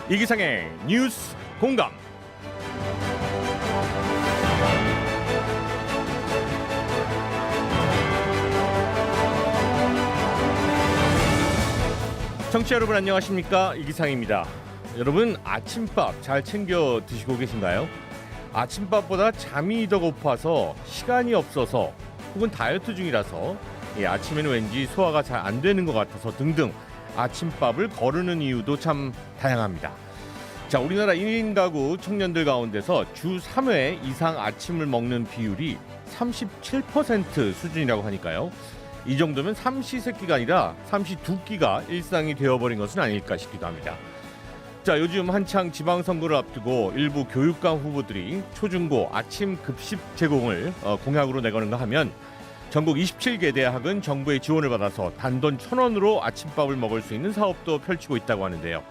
이기상의 뉴스 공감. 청취자 여러분 안녕하십니까? 이기상입니다. 여러분 아침밥 잘 챙겨 드시고 계신가요? 아침밥보다 잠이 더 고파서 시간이 없어서 혹은 다이어트 중이라서 아침에는 왠지 소화가 잘 안 되는 것 같아서 등등 아침밥을 거르는 이유도 참 다양합니다. 자, 우리나라 1인 가구 청년들 가운데서 주 3회 이상 아침을 먹는 비율이 37% 수준이라고 하니까요. 이 정도면 삼시세끼가 아니라 삼시두끼가 일상이 되어버린 것은 아닐까 싶기도 합니다. 자, 요즘 한창 지방선거를 앞두고 일부 교육감 후보들이 초중고 아침 급식 제공을 공약으로 내거는가 하면 전국 27개 대학은 정부의 지원을 받아서 단돈 1,000원으로 아침밥을 먹을 수 있는 사업도 펼치고 있다고 하는데요.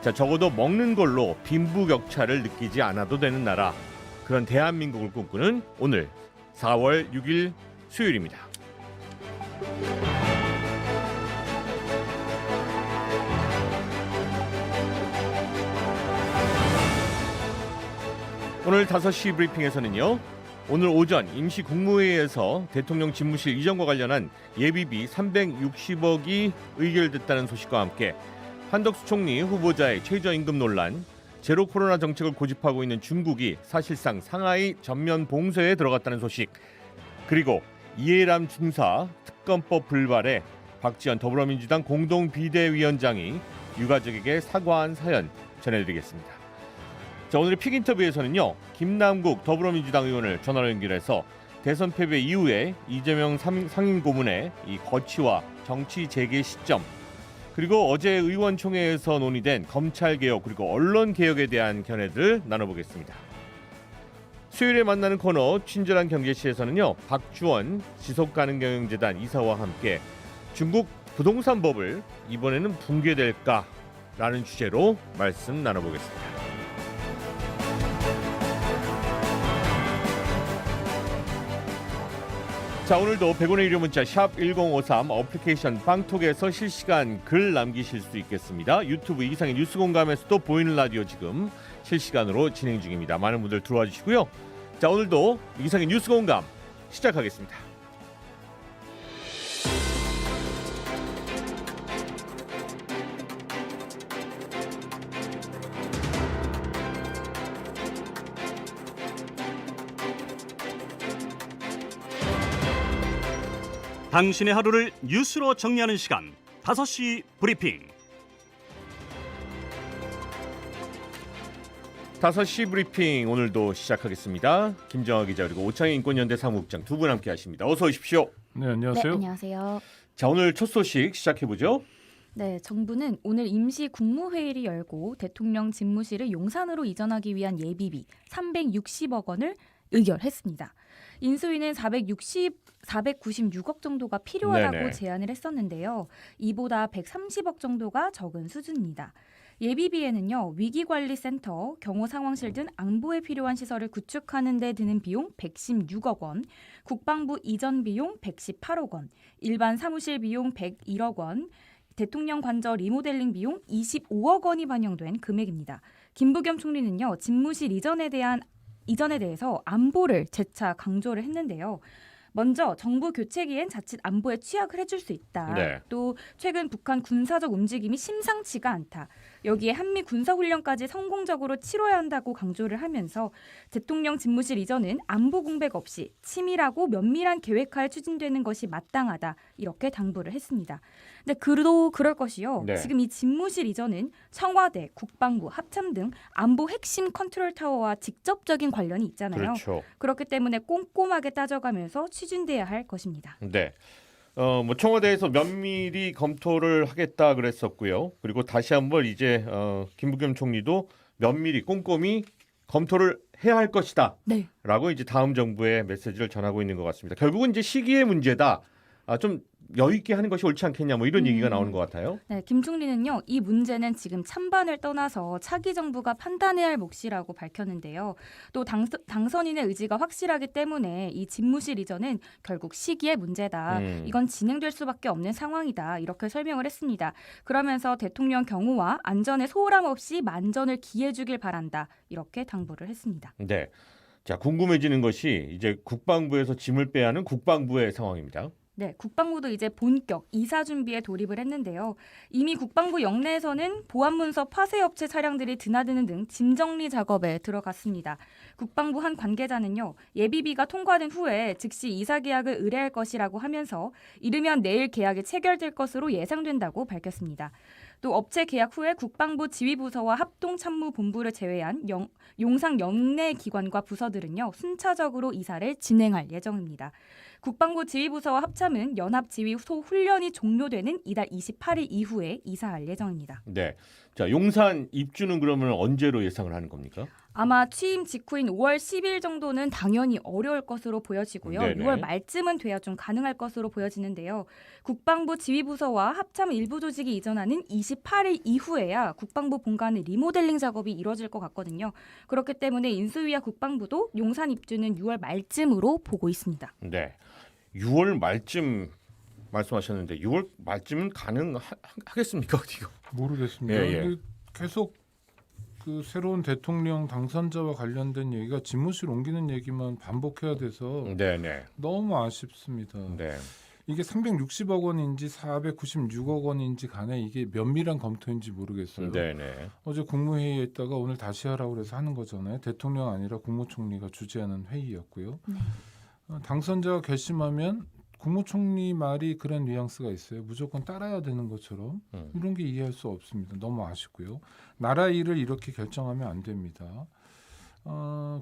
자, 적어도 먹는 걸로 빈부격차를 느끼지 않아도 되는 나라, 그런 대한민국을 꿈꾸는 오늘 4월 6일 수요일입니다. 오늘 5시 브리핑에서는요. 오늘 오전 임시국무회의에서 대통령 집무실 이전과 관련한 예비비 360억이 의결됐다는 소식과 함께 한덕수 총리 후보자의 최저임금 논란, 제로 코로나 정책을 고집하고 있는 중국이 사실상 상하이 전면 봉쇄에 들어갔다는 소식, 그리고 이해람 중사 특검법 불발에 박지원 더불어민주당 공동 비대위원장이 유가족에게 사과한 사연 전해드리겠습니다. 자, 오늘의 픽 인터뷰에서는요, 김남국 더불어민주당 의원을 전화로 연결해서 대선 패배 이후에 이재명 상임고문의 이 거취와 정치 재개 시점, 그리고 어제 의원총회에서 논의된 검찰개혁 그리고 언론개혁에 대한 견해들 나눠보겠습니다. 수요일에 만나는 코너 친절한 경제시에서는요, 박주원 지속가능경영재단 이사와 함께 중국 부동산법을 이번에는 붕괴될까라는 주제로 말씀 나눠보겠습니다. 자, 오늘도 100원의 유료 문자 샵 1053 어플리케이션 빵톡에서 실시간 글 남기실 수 있겠습니다. 유튜브 이기상의 뉴스 공감에서도 보이는 라디오 지금 실시간으로 진행 중입니다. 많은 분들 들어와 주시고요. 자, 오늘도 이기상의 뉴스 공감 시작하겠습니다. 당신의 하루를 뉴스로 정리하는 시간 5시 브리핑. 5시 브리핑 오늘도 시작하겠습니다. 김정아 기자 그리고 오창희 인권연대 사무국장 두 분 함께 하십니다. 어서 오십시오. 네, 안녕하세요. 네, 안녕하세요. 자, 오늘 첫 소식 시작해보죠. 네, 정부는 오늘 임시 국무회의를 열고 대통령 집무실을 용산으로 이전하기 위한 예비비 360억 원을 의결했습니다. 인수위는 496억 정도가 필요하다고 네네. 제안을 했었는데요. 이보다 130억 정도가 적은 수준입니다. 예비비에는요, 위기관리센터, 경호상황실 등 안보에 필요한 시설을 구축하는 데 드는 비용 116억 원, 국방부 이전 비용 118억 원, 일반 사무실 비용 101억 원, 대통령 관저 리모델링 비용 25억 원이 반영된 금액입니다. 김부겸 총리는요, 집무실 이전에 대해서 안보를 재차 강조를 했는데요. 먼저 정부 교체기엔 자칫 안보에 취약을 해줄 수 있다. 네. 또 최근 북한 군사적 움직임이 심상치가 않다. 여기에 한미 군사훈련까지 성공적으로 치러야 한다고 강조를 하면서 대통령 집무실 이전은 안보 공백 없이 치밀하고 면밀한 계획하에 추진되는 것이 마땅하다. 이렇게 당부를 했습니다. 근데 그럴 것이요. 네. 지금 이 집무실 이전은 청와대, 국방부, 합참 등 안보 핵심 컨트롤 타워와 직접적인 관련이 있잖아요. 그렇죠. 그렇기 때문에 꼼꼼하게 따져가면서 추진돼야 할 것입니다. 네. 청와대에서 면밀히 검토를 하겠다 그랬었고요. 그리고 다시 한번 이제 김부겸 총리도 면밀히 꼼꼼히 검토를 해야 할 것이다. 네. 라고 이제 다음 정부의 메시지를 전하고 있는 것 같습니다. 결국은 이제 시기의 문제다. 좀 여유 있게 하는 것이 옳지 않겠냐 뭐 이런 얘기가 나오는 것 같아요. 네, 김 총리는요, 이 문제는 지금 찬반을 떠나서 차기 정부가 판단해야 할 몫이라고 밝혔는데요. 또 당선인의 의지가 확실하기 때문에 이 집무실 이전은 결국 시기의 문제다. 이건 진행될 수밖에 없는 상황이다. 이렇게 설명을 했습니다. 그러면서 대통령 경호와 안전에 소홀함 없이 만전을 기해 주길 바란다. 이렇게 당부를 했습니다. 네. 자, 궁금해지는 것이 이제 국방부에서 짐을 빼야 하는 국방부의 상황입니다. 네, 국방부도 이제 본격 이사 준비에 돌입을 했는데요. 이미 국방부 영내에서는 보안문서 파쇄업체 차량들이 드나드는 등 짐 정리 작업에 들어갔습니다. 국방부 한 관계자는요, 예비비가 통과된 후에 즉시 이사 계약을 의뢰할 것이라고 하면서 이르면 내일 계약이 체결될 것으로 예상된다고 밝혔습니다. 또 업체 계약 후에 국방부 지휘부서와 합동참모본부를 제외한 용상 영내 기관과 부서들은요, 순차적으로 이사를 진행할 예정입니다. 국방부 지휘부서와 합참은 연합지휘소 훈련이 종료되는 이달 28일 이후에 이사할 예정입니다. 네. 자, 용산 입주는 그러면 언제로 예상을 하는 겁니까? 아마 취임 직후인 5월 10일 정도는 당연히 어려울 것으로 보여지고요. 네네. 6월 말쯤은 돼야 좀 가능할 것으로 보여지는데요. 국방부 지휘부서와 합참 일부 조직이 이전하는 28일 이후에야 국방부 본관의 리모델링 작업이 이뤄질 것 같거든요. 그렇기 때문에 인수위와 국방부도 용산 입주는 6월 말쯤으로 보고 있습니다. 네. 6월 말쯤 말씀하셨는데 6월 말쯤은 가능하겠습니까? 이거? 모르겠습니다. 예, 예. 근데 계속 그 새로운 대통령 당선자와 관련된 얘기가 집무실 옮기는 얘기만 반복해야 돼서 네네. 너무 아쉽습니다. 네. 이게 360억 원인지 496억 원인지 간에 이게 면밀한 검토인지 모르겠어요. 네네. 어제 국무회의에 있다가 오늘 다시 하라고 그래서 하는 거잖아요. 대통령 아니라 국무총리가 주재하는 회의였고요. 당선자가 결심하면 국무총리 말이 그런 뉘앙스가 있어요. 무조건 따라야 되는 것처럼 이런 게 이해할 수 없습니다. 너무 아쉽고요. 나라 일을 이렇게 결정하면 안 됩니다.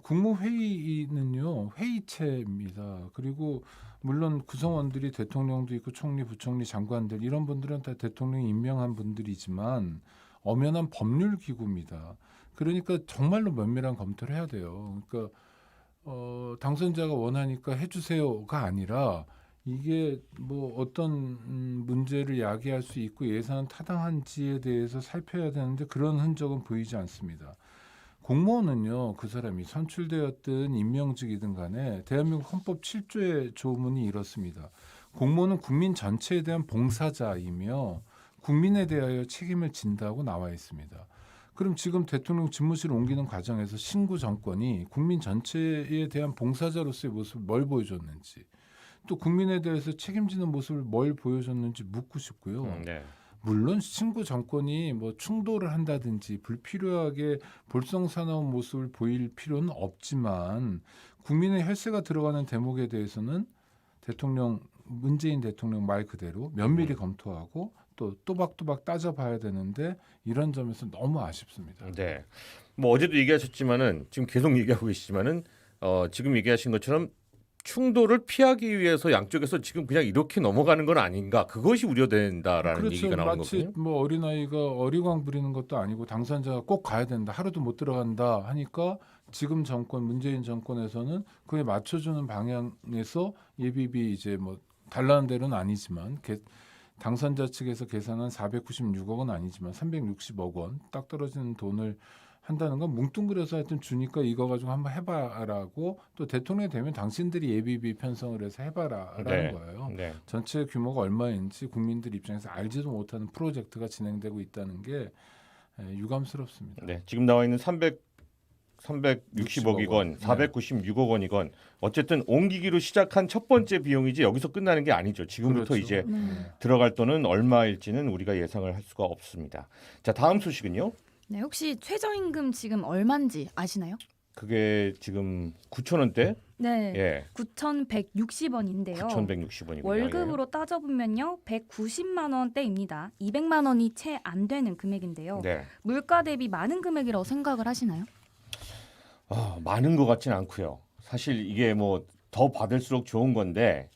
국무회의는요 회의체입니다. 그리고 물론 구성원들이 대통령도 있고 총리, 부총리, 장관들 이런 분들은 다 대통령이 임명한 분들이지만 엄연한 법률 기구입니다. 그러니까 정말로 면밀한 검토를 해야 돼요. 그러니까 당선자가 원하니까 해주세요가 아니라 이게 뭐 어떤 문제를 야기할 수 있고 예산은 타당한지에 대해서 살펴야 되는데 그런 흔적은 보이지 않습니다. 공무원은요, 그 사람이 선출되었든 임명직이든 간에 대한민국 헌법 7조의 조문이 이렇습니다. 공무원은 국민 전체에 대한 봉사자이며 국민에 대하여 책임을 진다고 나와 있습니다. 그럼 지금 대통령 집무실 옮기는 과정에서 신구 정권이 국민 전체에 대한 봉사자로서의 모습을 뭘 보여줬는지 또 국민에 대해서 책임지는 모습을 뭘 보여줬는지 묻고 싶고요. 네. 물론 신구 정권이 뭐 충돌을 한다든지 불필요하게 볼썽사나운 모습을 보일 필요는 없지만 국민의 혈세가 들어가는 대목에 대해서는 문재인 대통령 말 그대로 면밀히 검토하고 또 또박또박 따져봐야 되는데 이런 점에서 너무 아쉽습니다. 네. 뭐 어제도 얘기하셨지만은 지금 계속 얘기하고 계시지만은 지금 얘기하신 것처럼 충돌을 피하기 위해서 양쪽에서 지금 그냥 이렇게 넘어가는 건 아닌가 그것이 우려된다라는 그렇죠. 얘기가 나오는 마치 거거든요. 뭐 어린아이가 어리광 부리는 것도 아니고 당선자가 꼭 가야 된다 하루도 못 들어간다 하니까 지금 정권 문재인 정권에서는 그에 맞춰주는 방향에서 예비비 이제 뭐 달라는 대로는 아니지만 당선자 측에서 계산한 496억은 아니지만 360억 원 딱 떨어지는 돈을 한다는 건 뭉뚱그려서 하여튼 주니까 이거 가지고 한번 해봐라고 또 대통령이 되면 당신들이 예비비 편성을 해서 해봐라라는 네. 거예요. 네. 전체 규모가 얼마인지 국민들 입장에서 알지도 못하는 프로젝트가 진행되고 있다는 게 유감스럽습니다. 네. 지금 나와 있는 360억이건 496억 원이건 어쨌든 옮기기로 시작한 첫 번째 비용이지 여기서 끝나는 게 아니죠. 지금부터 그렇죠. 이제 들어갈 돈은 얼마일지는 우리가 예상을 할 수가 없습니다. 자, 다음 소식은요. 네, 혹시 최저임금 지금 얼마인지 아시나요? 그게 지금 9,000원대? 네, 예. 9,160원인데요. 9,160원이군요. 월급으로 따져보면요, 190만 원대입니다. 200만 원이 채 안 되는 금액인데요. 네. 물가 대비 많은 금액이라고 생각을 하시나요? 많은 것 같진 않고요. 사실 이게 뭐 더 받을수록 좋은 건데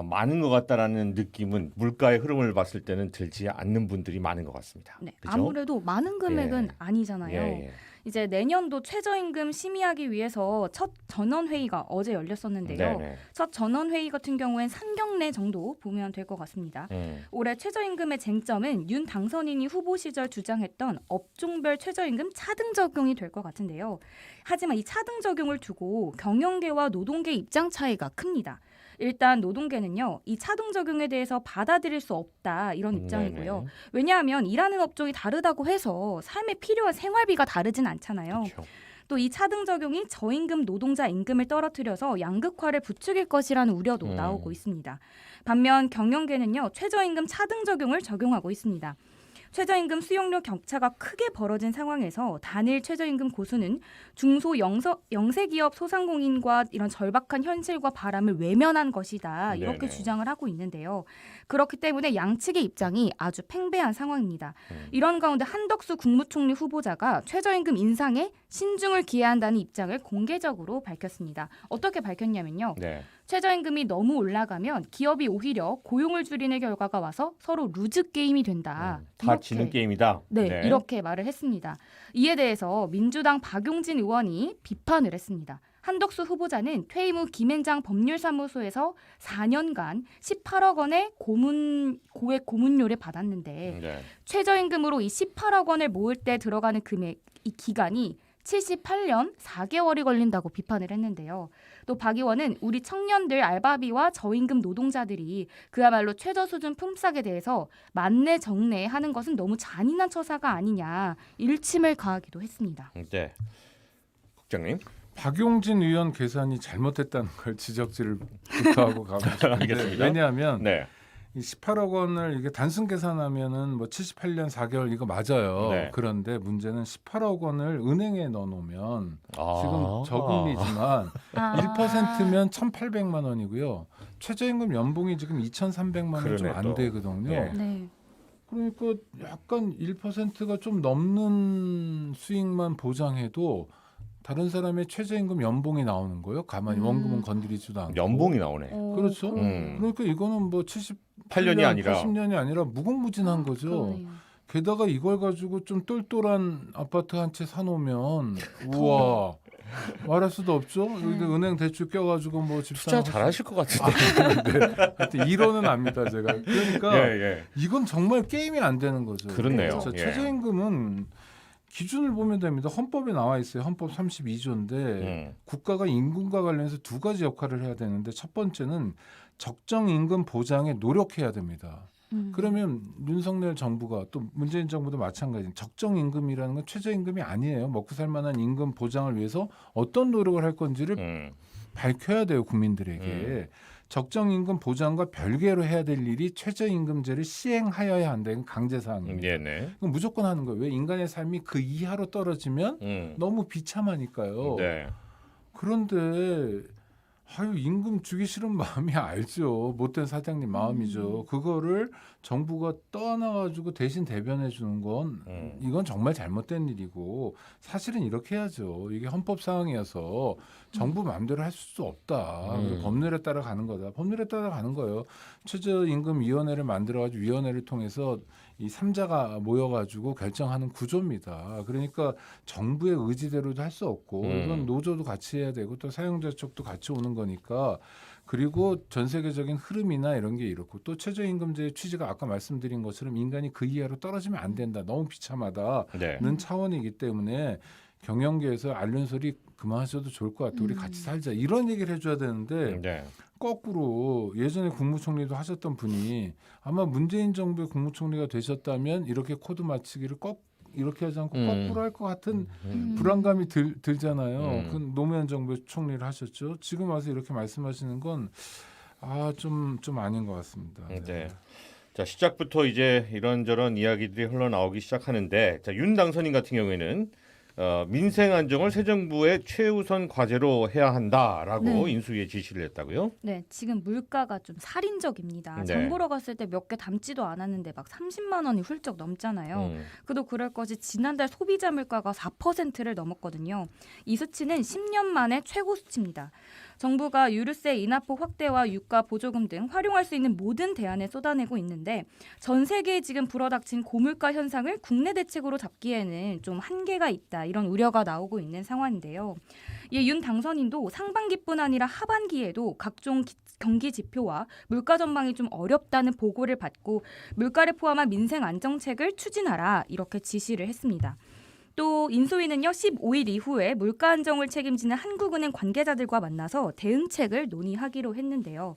많은 것 같다라는 느낌은 물가의 흐름을 봤을 때는 들지 않는 분들이 많은 것 같습니다. 네, 그죠? 아무래도 많은 금액은 예. 아니잖아요. 예, 예. 이제 내년도 최저임금 심의하기 위해서 첫 전원회의가 어제 열렸었는데요. 네네. 첫 전원회의 같은 경우엔 상경례 정도 보면 될 것 같습니다. 올해 최저임금의 쟁점은 윤 당선인이 후보 시절 주장했던 업종별 최저임금 차등 적용이 될 것 같은데요. 하지만 이 차등 적용을 두고 경영계와 노동계 입장 차이가 큽니다. 일단 노동계는요, 이 차등 적용에 대해서 받아들일 수 없다 이런 입장이고요. 네네. 왜냐하면 일하는 업종이 다르다고 해서 삶에 필요한 생활비가 다르진 않잖아요. 그렇죠. 또 이 차등 적용이 저임금 노동자 임금을 떨어뜨려서 양극화를 부추길 것이라는 우려도 나오고 있습니다. 반면 경영계는요, 최저임금 차등 적용을 적용하고 있습니다. 최저임금 수용료 격차가 크게 벌어진 상황에서 단일 최저임금 고수는 중소 영세기업 소상공인과 이런 절박한 현실과 바람을 외면한 것이다. 이렇게 네네. 주장을 하고 있는데요. 그렇기 때문에 양측의 입장이 아주 팽배한 상황입니다. 이런 가운데 한덕수 국무총리 후보자가 최저임금 인상에 신중을 기해야 한다는 입장을 공개적으로 밝혔습니다. 어떻게 밝혔냐면요. 네. 최저임금이 너무 올라가면 기업이 오히려 고용을 줄이는 결과가 와서 서로 루즈 게임이 된다. 다 지는 게임이다. 네, 이렇게 말을 했습니다. 이에 대해서 민주당 박용진 의원이 비판을 했습니다. 한덕수 후보자는 퇴임 후 김앤장 법률사무소에서 4년간 18억 원의 고액 고문료를 받았는데 네. 최저임금으로 이 18억 원을 모을 때 들어가는 금액, 이 기간이 78년 4개월이 걸린다고 비판을 했는데요. 또 박 의원은 우리 청년들 알바비와 저임금 노동자들이 그야말로 최저 수준 품삯에 대해서 만내 정내 하는 것은 너무 잔인한 처사가 아니냐 일침을 가하기도 했습니다. 네. 국장님. 박용진 의원 계산이 잘못됐다는 걸 지적질부터 하고 가고 싶은데 알겠습니다. 왜냐하면 네. 이 18억 원을 이게 단순 계산하면은 뭐 78년 4개월 이거 맞아요. 네. 그런데 문제는 18억 원을 은행에 넣어놓으면 아. 지금 저금리지만 1%면 1,800만 원이고요. 최저임금 연봉이 지금 2,300만 원 좀 그러네, 안 또. 되거든요. 예. 네. 그러니까 약간 1%가 좀 넘는 수익만 보장해도 다른 사람의 최저임금 연봉이 나오는 거예요. 가만히 원금은 건드리지도 않고. 연봉이 나오네. 그렇죠. 음. 그러니까 이거는 뭐 78년 8년이 아니라 80년이 아니라 무궁무진한 거죠. 그러네요. 게다가 이걸 가지고 좀 똘똘한 아파트 한 채 사놓으면 우와 말할 수도 없죠. 여기 은행 대출 껴가지고 뭐 투자 집사 잘하실 것 같은데. 네. 하여튼 이론은 압니다 제가. 그러니까 예. 이건 정말 게임이 안 되는 거죠. 그렇네요. 그래서 예. 최저임금은 기준을 보면 됩니다. 헌법에 나와 있어요. 헌법 32조인데 국가가 임금과 관련해서 두 가지 역할을 해야 되는데 첫 번째는 적정 임금 보장에 노력해야 됩니다. 그러면 윤석열 정부가 또 문재인 정부도 마찬가지예요. 적정 임금이라는 건 최저임금이 아니에요. 먹고 살 만한 임금 보장을 위해서 어떤 노력을 할 건지를 밝혀야 돼요. 국민들에게. 적정 임금 보장과 별개로 해야 될 일이 최저임금제를 시행하여야 한다는 강제사항입니다. 네네. 그럼 무조건 하는 거예요. 왜 인간의 삶이 그 이하로 떨어지면 너무 비참하니까요. 네. 그런데 임금 주기 싫은 마음이 알죠. 못된 사장님 마음이죠. 그거를 정부가 떠안아가지고 대신 대변해 주는 건 이건 정말 잘못된 일이고 사실은 이렇게 해야죠. 이게 헌법 사항이어서 정부 마음대로 할 수 없다. 법률에 따라 가는 거다. 법률에 따라 가는 거예요. 최저임금위원회를 만들어가지고 위원회를 통해서 이 3자가 모여가지고 결정하는 구조입니다. 그러니까 정부의 의지대로도 할 수 없고 이건 노조도 같이 해야 되고 또 사용자 쪽도 같이 오는 거니까 그리고 전 세계적인 흐름이나 이런 게 이렇고 또 최저임금제의 취지가 아까 말씀드린 것처럼 인간이 그 이하로 떨어지면 안 된다. 너무 비참하다는 네. 차원이기 때문에 경영계에서 앓는 소리 그만하셔도 좋을 것 같아. 우리 같이 살자. 이런 얘기를 해줘야 되는데 네. 거꾸로 예전에 국무총리도 하셨던 분이 아마 문재인 정부의 국무총리가 되셨다면 이렇게 코드 맞추기를 이렇게 하지 않고 거꾸로 할 것 같은 불안감이 들잖아요. 그 노무현 정부의 총리를 하셨죠. 지금 와서 이렇게 말씀하시는 건 좀 아닌 것 같습니다. 네. 자, 시작부터 이제 이런저런 이야기들이 흘러나오기 시작하는데 자, 윤 당선인 같은 경우에는 민생 안정을 새 정부의 최우선 과제로 해야 한다라고 네. 인수위에 지시를 했다고요? 네, 지금 물가가 좀 살인적입니다. 네. 장 보러 갔을 때 몇 개 담지도 않았는데 막 30만 원이 훌쩍 넘잖아요. 그도 그럴 것이 지난달 소비자 물가가 4%를 넘었거든요. 이 수치는 10년 만에 최고 수치입니다. 정부가 유류세 인하폭 확대와 유가 보조금 등 활용할 수 있는 모든 대안을 쏟아내고 있는데 전 세계에 지금 불어닥친 고물가 현상을 국내 대책으로 잡기에는 좀 한계가 있다. 이런 우려가 나오고 있는 상황인데요. 윤 당선인도 상반기뿐 아니라 하반기에도 각종 경기 지표와 물가 전망이 좀 어렵다는 보고를 받고 물가를 포함한 민생 안정책을 추진하라 이렇게 지시를 했습니다. 또 인수위는요 15일 이후에 물가 안정을 책임지는 한국은행 관계자들과 만나서 대응책을 논의하기로 했는데요.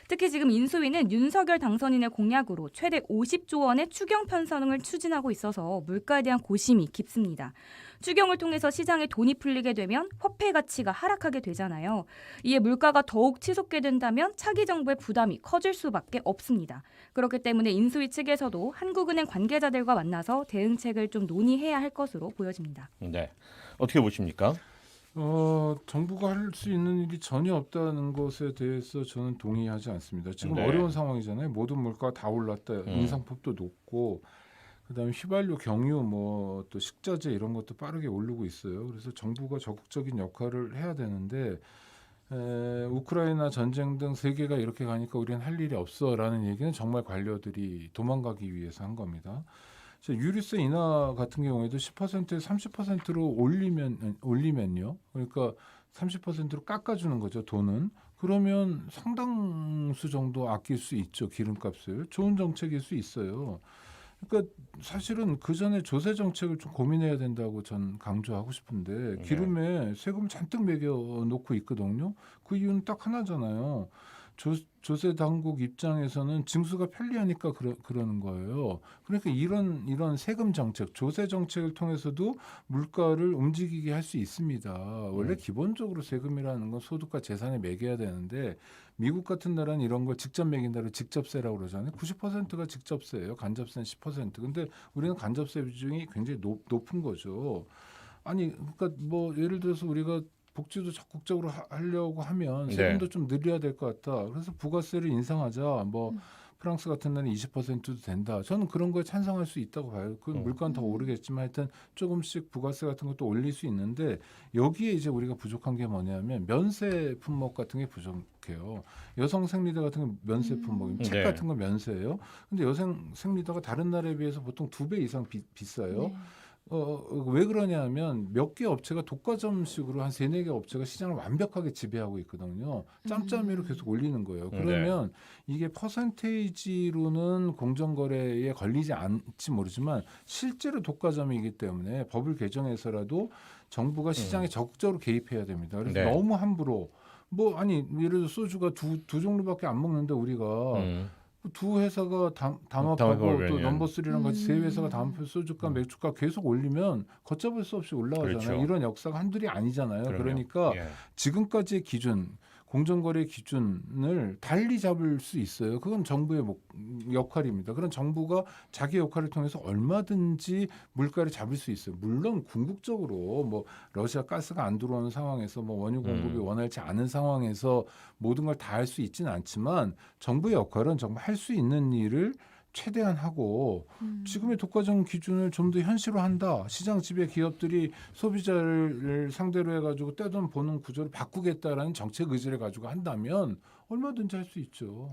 특히 지금 인수위는 윤석열 당선인의 공약으로 최대 50조 원의 추경 편성을 추진하고 있어서 물가에 대한 고심이 깊습니다. 추경을 통해서 시장에 돈이 풀리게 되면 화폐 가치가 하락하게 되잖아요. 이에 물가가 더욱 치솟게 된다면 차기 정부의 부담이 커질 수밖에 없습니다. 그렇기 때문에 인수위 측에서도 한국은행 관계자들과 만나서 대응책을 좀 논의해야 할 것으로 보여집니다. 네. 어떻게 보십니까? 정부가 할 수 있는 일이 전혀 없다는 것에 대해서 저는 동의하지 않습니다. 지금 네. 어려운 상황이잖아요. 모든 물가가 다 올랐다. 인상폭도 높고 그다음에 휘발유, 경유, 뭐 또 식자재 이런 것도 빠르게 오르고 있어요. 그래서 정부가 적극적인 역할을 해야 되는데 우크라이나 전쟁 등 세계가 이렇게 가니까 우리는 할 일이 없어라는 얘기는 정말 관료들이 도망가기 위해서 한 겁니다. 유류세 인하 같은 경우에도 10%에 30%로 올리면요. 그러니까 30%로 깎아주는 거죠. 돈은. 그러면 상당수 정도 아낄 수 있죠. 기름값을. 좋은 정책일 수 있어요. 그러니까 사실은 그 전에 조세 정책을 좀 고민해야 된다고 전 강조하고 싶은데 기름에 세금 잔뜩 매겨 놓고 있거든요. 그 이유는 딱 하나잖아요. 조세 당국 입장에서는 징수가 편리하니까 그러는 거예요. 그러니까 이런 세금 정책, 조세 정책을 통해서도 물가를 움직이게 할 수 있습니다. 원래 기본적으로 세금이라는 건 소득과 재산에 매겨야 되는데 미국 같은 나라는 이런 걸 직접 매긴다고 직접세라고 그러잖아요. 90%가 직접세예요. 간접세는 10%. 근데 우리는 간접세 비중이 굉장히 높은 거죠. 아니 그러니까 뭐 예를 들어서 우리가 복지도 적극적으로 하려고 하면 세금도 좀 늘려야 될 것 같다. 그래서 부가세를 인상하자. 뭐 프랑스 같은 데는 20%도 된다. 저는 그런 거에 찬성할 수 있다고 봐요. 그 물가는 더 오르겠지만 하여튼 조금씩 부가세 같은 것도 올릴 수 있는데 여기에 이제 우리가 부족한 게 뭐냐면 면세 품목 같은 게 부족해요. 여성 생리대 같은 건 면세 품목, 책 같은 건 면세예요. 근데 여성 생리대가 다른 나라에 비해서 보통 2배 이상 비싸요. 네. 왜 그러냐면 몇 개 업체가 독과점식으로 한 3-4개 업체가 시장을 완벽하게 지배하고 있거든요. 짬짬이로 계속 올리는 거예요. 그러면 이게 퍼센테이지로는 공정거래에 걸리지 않지 모르지만 실제로 독과점이기 때문에 법을 개정해서라도 정부가 시장에 적극적으로 개입해야 됩니다. 그래서 너무 함부로 예를 들어 소주가 두 종류밖에 안 먹는데 우리가 두 회사가 담합하고 또 넘버 3랑 같이 세 회사가 담합해서 소주가 맥주가 계속 올리면 걷잡을 수 없이 올라가잖아요. 그렇죠. 이런 역사가 한둘이 아니잖아요. 그럼요. 그러니까 지금까지의 기준, 공정거래 기준을 달리 잡을 수 있어요. 그건 정부의 역할입니다. 그런 정부가 자기 역할을 통해서 얼마든지 물가를 잡을 수 있어요. 물론 궁극적으로 뭐 러시아 가스가 안 들어오는 상황에서 뭐 원유 공급이 원활치 않은 상황에서 모든 걸 다 할 수 있지는 않지만 정부의 역할은 정말 할 수 있는 일을 최대한 하고 지금의 독과점 기준을 좀 더 현실화한다. 시장 지배 기업들이 소비자를 상대로 해가지고 떼돈 버는 구조를 바꾸겠다라는 정책 의지를 가지고 한다면 얼마든지 할 수 있죠.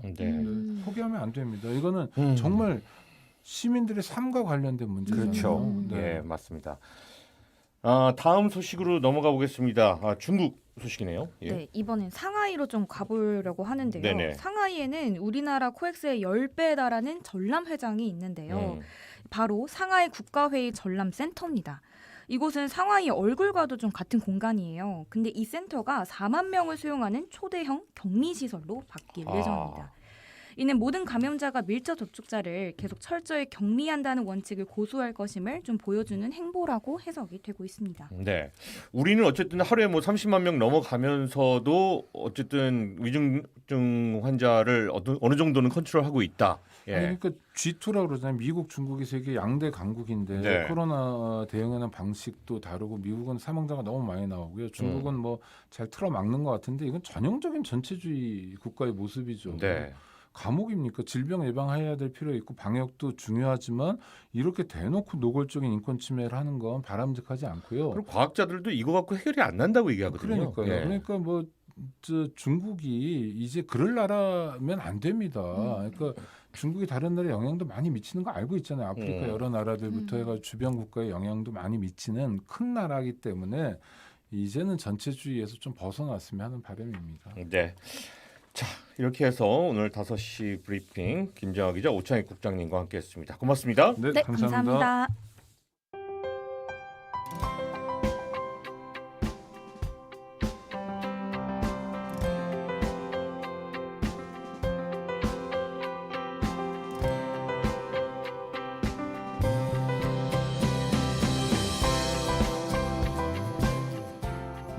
포기하면 안 됩니다. 이거는 정말 시민들의 삶과 관련된 문제잖아요. 그렇죠. 네, 맞습니다. 다음 소식으로 넘어가 보겠습니다. 중국 소식이네요. 네, 이번엔 상하이로 좀 가보려고 하는데요. 네네. 상하이에는 우리나라 코엑스의 10배에 달하는 전람회장이 있는데요. 바로 상하이 국가회의 전람센터입니다. 이곳은 상하이 얼굴과도 좀 같은 공간이에요. 근데 이 센터가 4만 명을 수용하는 초대형 격리시설로 바뀔 예정입니다. 이는 모든 감염자가 밀접 접촉자를 계속 철저히 격리한다는 원칙을 고수할 것임을 좀 보여주는 행보라고 해석이 되고 있습니다. 네, 우리는 어쨌든 하루에 뭐 30만 명 넘어가면서도 어쨌든 위중증 환자를 어느 정도는 컨트롤하고 있다. 예. 그러니까 G2라고 그러잖아요. 미국, 중국이 세계 양대 강국인데 네. 코로나 대응하는 방식도 다르고 미국은 사망자가 너무 많이 나오고요. 중국은 뭐 잘 틀어막는 것 같은데 이건 전형적인 전체주의 국가의 모습이죠. 네. 감옥입니까? 질병 예방해야 될 필요 있고 방역도 중요하지만 이렇게 대놓고 노골적인 인권 침해를 하는 건 바람직하지 않고요. 그리고 과학자들도 이거 갖고 해결이 안 난다고 얘기하거든요. 그러니까요. 예. 그러니까 뭐 중국이 이제 그럴 나라면 안 됩니다. 그러니까 중국이 다른 나라에 영향도 많이 미치는 거 알고 있잖아요. 아프리카 여러 나라들부터 해가 주변 국가에 영향도 많이 미치는 큰 나라이기 때문에 이제는 전체주의에서 좀 벗어났으면 하는 바람입니다. 네. 자, 이렇게 해서 오늘 5시 브리핑 김정아 기자, 오창익 국장님과 함께했습니다. 고맙습니다. 네, 감사합니다.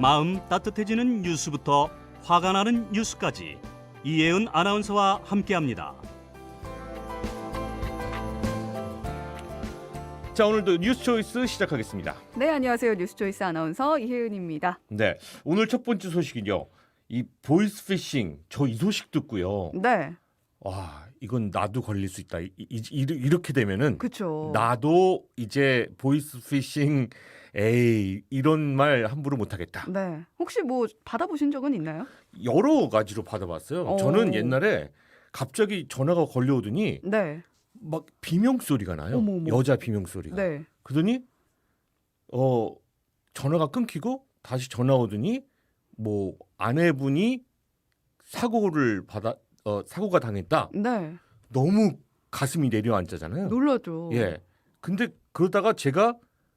마음 따뜻해지는 뉴스부터 화가 나는 뉴스까지 이혜은 아나운서와 함께합니다. 자, 오늘도 뉴스 초이스 시작하겠습니다. 네, 안녕하세요. 뉴스초이스 아나운서 이혜은입니다. 네, 오늘 첫 번째 소식은요. 이 보이스피싱, 저 이 소식 듣고요. 네, 와, 이건 나도 걸릴 수 있다. 이렇게 되면은 그렇죠. 나도 이제 보이스피싱 이런 말 함부로 못하겠다. 네, 혹시 뭐 받아보신 적은 있나요? 여러 가지로 받아봤어요. 저는 옛날에 갑자기 전화가 걸려오더니 네, 막 비명 소리가 나요. 어머. 여자 비명 소리가. 네, 그러더니 전화가 끊기고 다시 전화 오더니 뭐 아내분이 사고가 당했다. 네, 너무 가슴이 내려앉잖아요. 놀라죠. 예. 근데 그러다가 제가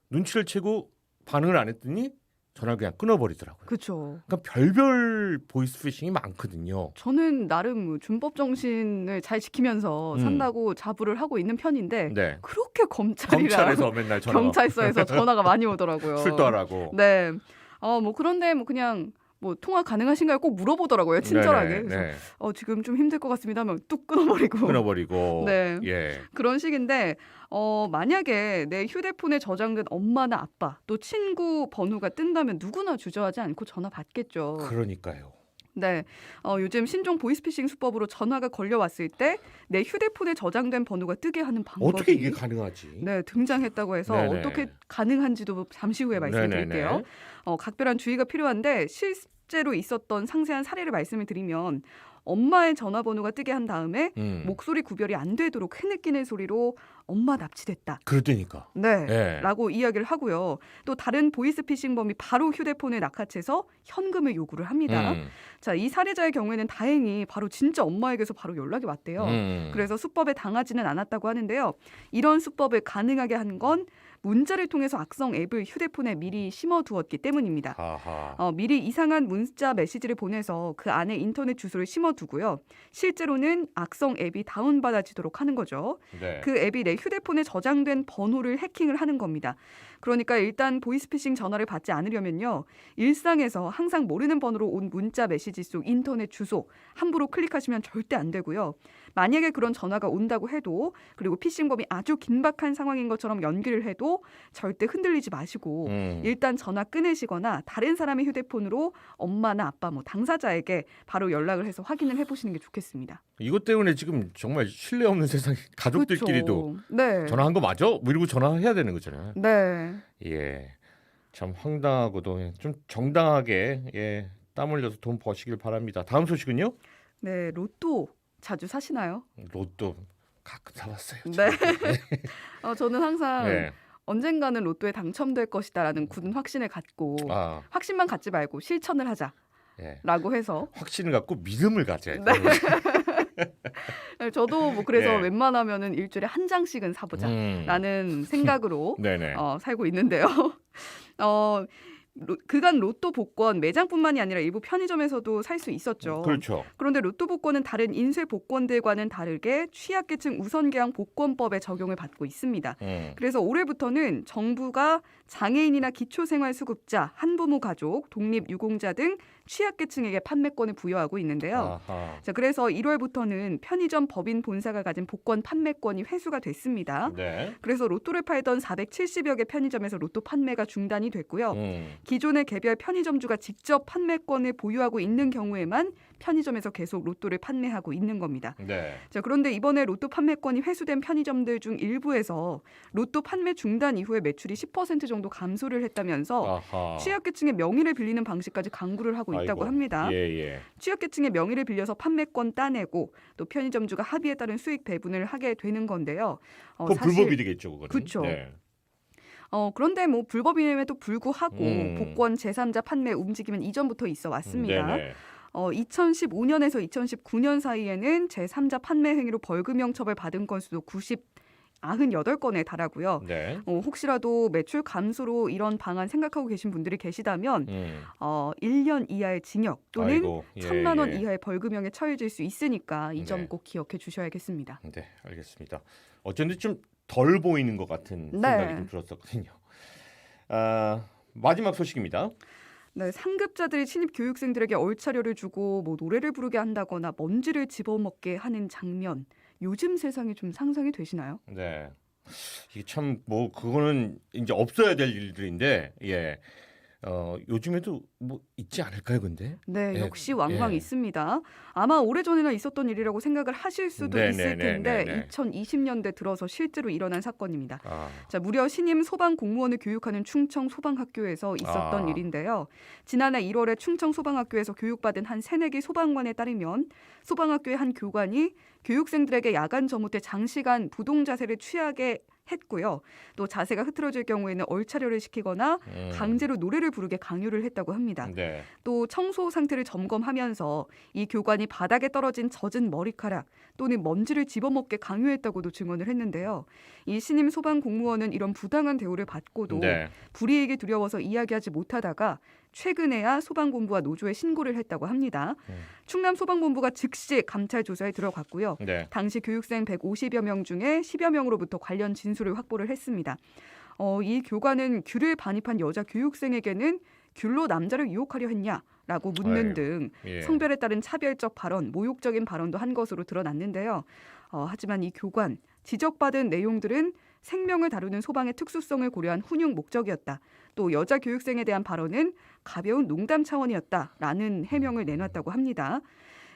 눈치를 채고 반응을 안 했더니 전화를 그냥 끊어버리더라고요. 그렇죠. 그러니까 별별 보이스피싱이 많거든요. 저는 나름 준법 정신을 잘 지키면서 산다고 자부를 하고 있는 편인데 네. 그렇게 검찰에서 맨날 전화 경찰서에서 전화가 많이 오더라고요. 출두하라고. 네, 뭐 그런데 뭐 그냥 뭐 통화 가능하신가요? 꼭 물어보더라고요. 친절하게. 네네, 그래서 네. 지금 좀 힘들 것 같습니다 하면 뚝 끊어버리고. 끊어버리고. 네. 예. 그런 식인데 만약에 내 휴대폰에 저장된 엄마나 아빠 또 친구 번호가 뜬다면 누구나 주저하지 않고 전화 받겠죠. 그러니까요. 네, 요즘 신종 보이스피싱 수법으로 전화가 걸려왔을 때 내 휴대폰에 저장된 번호가 뜨게 하는 방법이 어떻게 이게 가능하지? 네, 등장했다고 해서 네네. 어떻게 가능한지도 잠시 후에 말씀드릴게요. 네네네. 각별한 주의가 필요한데 실제로 있었던 상세한 사례를 말씀을 드리면 엄마의 전화번호가 뜨게 한 다음에 목소리 구별이 안 되도록 흐느끼는 소리로 엄마 납치됐다. 그러다니까. 네. 예. 라고 이야기를 하고요. 또 다른 보이스피싱범이 바로 휴대폰에 낚아채서 현금을 요구를 합니다. 자, 이 사례자의 경우에는 다행히 바로 진짜 엄마에게서 바로 연락이 왔대요. 그래서 수법에 당하지는 않았다고 하는데요. 이런 수법을 가능하게 한 건 문자를 통해서 악성 앱을 휴대폰에 미리 심어두었기 때문입니다. 아하. 미리 이상한 문자 메시지를 보내서 그 안에 인터넷 주소를 심어두고요. 실제로는 악성 앱이 다운받아지도록 하는 거죠. 네. 그 앱이 내 휴대폰에 저장된 번호를 해킹을 하는 겁니다. 그러니까 일단 보이스피싱 전화를 받지 않으려면요. 일상에서 항상 모르는 번호로 온 문자 메시지 속 인터넷 주소 함부로 클릭하시면 절대 안 되고요. 만약에 그런 전화가 온다고 해도 그리고 피싱범이 아주 긴박한 상황인 것처럼 연기를 해도 절대 흔들리지 마시고 일단 전화 끊으시거나 다른 사람의 휴대폰으로 엄마나 아빠 뭐 당사자에게 바로 연락을 해서 확인을 해보시는 게 좋겠습니다. 이것 때문에 지금 정말 신뢰 없는 세상 가족들끼리도 그렇죠. 네. 전화한 거 맞아? 뭐 이러고 전화해야 되는 거잖아요. 네. 예. 참 황당하고도 좀 정당하게 땀 흘려서 돈 버시길 바랍니다. 다음 소식은요? 네, 로또 자주 사시나요? 로또 가끔 사봤어요. 네. 저는 항상 네. 언젠가는 로또에 당첨될 것이다라는 굳은 확신을 갖고 아, 확신만 갖지 말고 실천을 하자라고 예. 해서 확신을 갖고 믿음을 가져야 네. 돼요. 저도 뭐 그래서 예. 웬만하면은 일주일에 한 장씩은 사보자라는 생각으로 네네. 살고 있는데요. 그간 로또 복권 매장뿐만이 아니라 일부 편의점에서도 살 수 있었죠. 그렇죠. 그런데 로또 복권은 다른 인쇄 복권들과는 다르게 취약계층 우선계약 복권법에 적용을 받고 있습니다. 그래서 올해부터는 정부가 장애인이나 기초생활수급자, 한부모 가족, 독립유공자 등 취약계층에게 판매권을 부여하고 있는데요. 아하. 자, 그래서 1월부터는 편의점 법인 본사가 가진 복권 판매권이 회수가 됐습니다. 네. 그래서 로또를 팔던 470여 개 편의점에서 로또 판매가 중단이 됐고요. 음. 기존의 개별 편의점주가 직접 판매권을 보유하고 있는 경우에만 편의점에서 계속 로또를 판매하고 있는 겁니다. 네. 자, 그런데 이번에 로또 판매권이 회수된 편의점들 중 일부에서 로또 판매 중단 이후에 매출이 10% 정도 감소를 했다면서 아하. 취약계층의 명의를 빌리는 방식까지 강구를 하고 있다고 아이고. 합니다. 예, 예. 취약계층의 명의를 빌려서 판매권 따내고 또 편의점주가 합의에 따른 수익 배분을 하게 되는 건데요. 그거 불법이 되겠죠, 그거는. 그쵸. 네. 그런데 뭐 불법임에도 불구하고 음. 복권 제3자 판매 움직임은 이전부터 있어 왔습니다. 네네. 2015년에서 2019년 사이에는 제3자 판매 행위로 벌금형 처벌 받은 건수도 98건에 달하고요. 네. 혹시라도 매출 감소로 이런 방안 생각하고 계신 분들이 계시다면 1년 이하의 징역 또는 아이고, 예, 1,000만 원 예. 이하의 벌금형에 처해질 수 있으니까 이 점 네. 꼭 기억해 주셔야겠습니다. 네, 알겠습니다. 어쩐지 좀 덜 보이는 것 같은 네. 생각이 좀 들었었거든요. 마지막 소식입니다. 네, 상급자들이 신입 교육생들에게 얼차려를 주고 뭐 노래를 부르게 한다거나 먼지를 집어먹게 하는 장면. 요즘 세상에 좀 상상이 되시나요? 네, 이게 참 뭐 그거는 이제 없어야 될 일들인데, 예, 요즘에도 뭐 있지 않을까요, 근데? 네, 예, 역시 왕왕 예. 있습니다. 아마 오래전이나 있었던 일이라고 생각을 하실 수도 네, 있을 네, 네, 텐데 네, 네. 2020년대 들어서 실제로 일어난 사건입니다. 아, 자, 무려 신임 소방 공무원을 교육하는 충청 소방학교에서 있었던 아. 일인데요. 지난해 1월에 충청 소방학교에서 교육받은 한 새내기 소방관에 따르면 소방학교의 한 교관이 교육생들에게 야간 점호 때 장시간 부동 자세를 취하게 했고요. 또 자세가 흐트러질 경우에는 얼차려를 시키거나 강제로 노래를 부르게 강요를 했다고 합니다. 네, 또 청소 상태를 점검하면서 이 교관이 바닥에 떨어진 젖은 머리카락 또는 먼지를 집어먹게 강요했다고도 증언을 했는데요. 이 신임 소방 공무원은 이런 부당한 대우를 받고도 네, 불이익이 두려워서 이야기하지 못하다가 최근에야 소방본부와 노조에 신고를 했다고 합니다. 충남 소방본부가 즉시 감찰 조사에 들어갔고요. 네. 당시 교육생 150여 명 중에 10여 명으로부터 관련 진술을 확보를 했습니다. 이 교관은 귤을 반입한 여자 교육생에게는 귤로 남자를 유혹하려 했냐라고 묻는 아이고, 등 예. 성별에 따른 차별적 발언, 모욕적인 발언도 한 것으로 드러났는데요. 하지만 이 교관, 지적받은 내용들은 생명을 다루는 소방의 특수성을 고려한 훈육 목적이었다. 또 여자 교육생에 대한 발언은 가벼운 농담 차원이었다라는 해명을 내놨다고 합니다.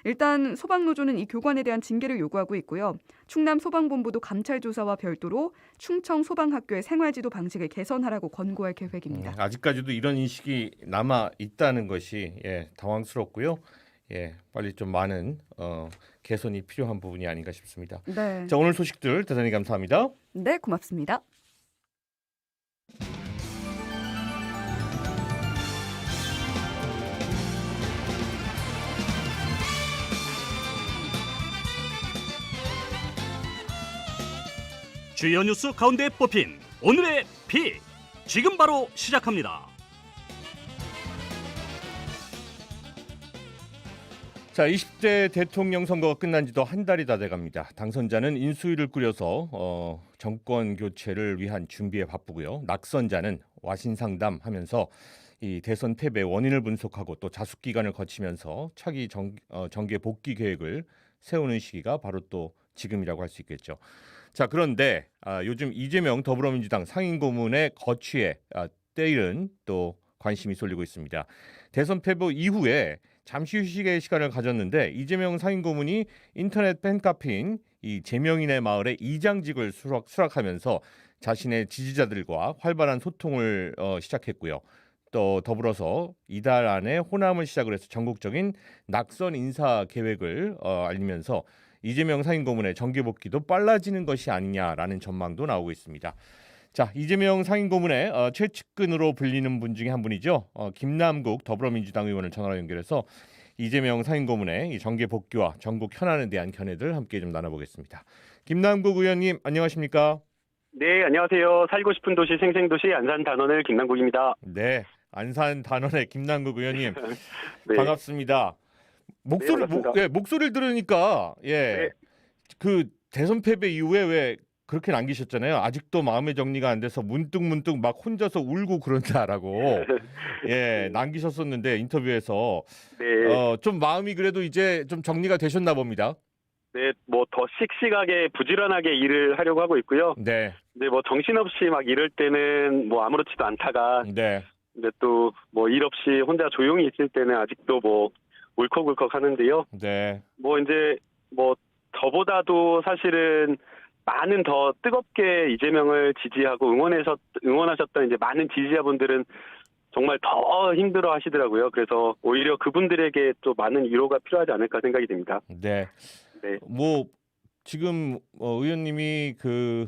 일단 소방노조는 이 교관에 대한 징계를 요구하고 있고요. 충남 소방본부도 감찰 조사와 별도로 충청 소방학교의 생활지도 방식을 개선하라고 권고할 계획입니다. 아직까지도 이런 인식이 남아 있다는 것이 당황스럽고요. 예, 빨리 좀 많은 개선이 필요한 부분이 아닌가 싶습니다. 네, 자, 오늘 소식들 대단히 감사합니다. 네, 고맙습니다. 주요 뉴스 가운데 뽑힌 오늘의 픽 지금 바로 시작합니다. 자, 20대 대통령 선거가 끝난 지도 한 달이 다 돼갑니다. 당선자는 인수위를 꾸려서 정권 교체를 위한 준비에 바쁘고요. 낙선자는 와신상담하면서 이 대선 패배 원인을 분석하고 또 자숙 기간을 거치면서 차기 정계 복귀 계획을 세우는 시기가 바로 또 지금이라고 할 수 있겠죠. 자, 그런데 요즘 이재명 더불어민주당 상임고문의 거취에 때이른 또 관심이 쏠리고 있습니다. 대선 패배 이후에 잠시 휴식의 시간을 가졌는데 이재명 상임고문이 인터넷 팬카페인 이 제명인의 마을의 이장직을 수락하면서 자신의 지지자들과 활발한 소통을 시작했고요. 또 더불어서 이달 안에 호남을 시작으로 해서 전국적인 낙선 인사 계획을 알리면서 이재명 상임고문의 정계 복귀도 빨라지는 것이 아니냐라는 전망도 나오고 있습니다. 자, 이재명 상임고문의 최측근으로 불리는 분 중에 한 분이죠. 김남국 더불어민주당 의원을 전화로 연결해서 이재명 상임고문의 이 정계 복귀와 전국 현안에 대한 견해들 함께 좀 나눠보겠습니다. 김남국 의원님 안녕하십니까? 네, 안녕하세요. 살고 싶은 도시 생생도시 안산 단원을 김남국입니다. 네, 안산 단원의 김남국 의원님 네. 반갑습니다. 목소리 네, 반갑습니다. 목소리를 들으니까 네. 그 대선 패배 이후에 왜 그렇게 남기셨잖아요. 아직도 마음의 정리가 안 돼서 문득 막 혼자서 울고 그런다라고 예 남기셨었는데 인터뷰에서 네, 좀 마음이 그래도 이제 좀 정리가 되셨나 봅니다. 네, 뭐 더 씩씩하게 부지런하게 일을 하려고 하고 있고요. 네, 근데 뭐 정신없이 막 이럴 때는 뭐 아무렇지도 않다가 네, 근데 또 뭐 일 없이 혼자 조용히 있을 때는 아직도 뭐 울컥울컥 하는데요. 네, 뭐 이제 뭐 저보다도 사실은 많은 더 뜨겁게 이재명을 지지하고 응원하셨던 이제 많은 지지자분들은 정말 더 힘들어 하시더라고요. 그래서 오히려 그분들에게 또 많은 위로가 필요하지 않을까 생각이 됩니다. 네. 네. 뭐 지금 의원님이 그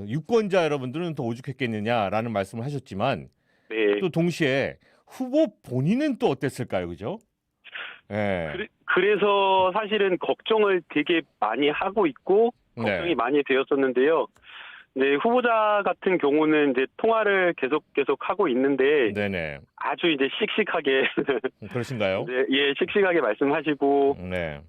유권자 여러분들은 더 오죽했겠느냐라는 말씀을 하셨지만 네. 또 동시에 후보 본인은 또 어땠을까요, 그죠? 예. 그래서 사실은 걱정을 되게 많이 하고 있고 걱정이 네. 많이 되었었는데요. 네, 후보자 같은 경우는 이제 통화를 계속 하고 있는데 네네. 아주 이제 씩씩하게 그러신가요? 네, 예, 씩씩하게 말씀하시고 네.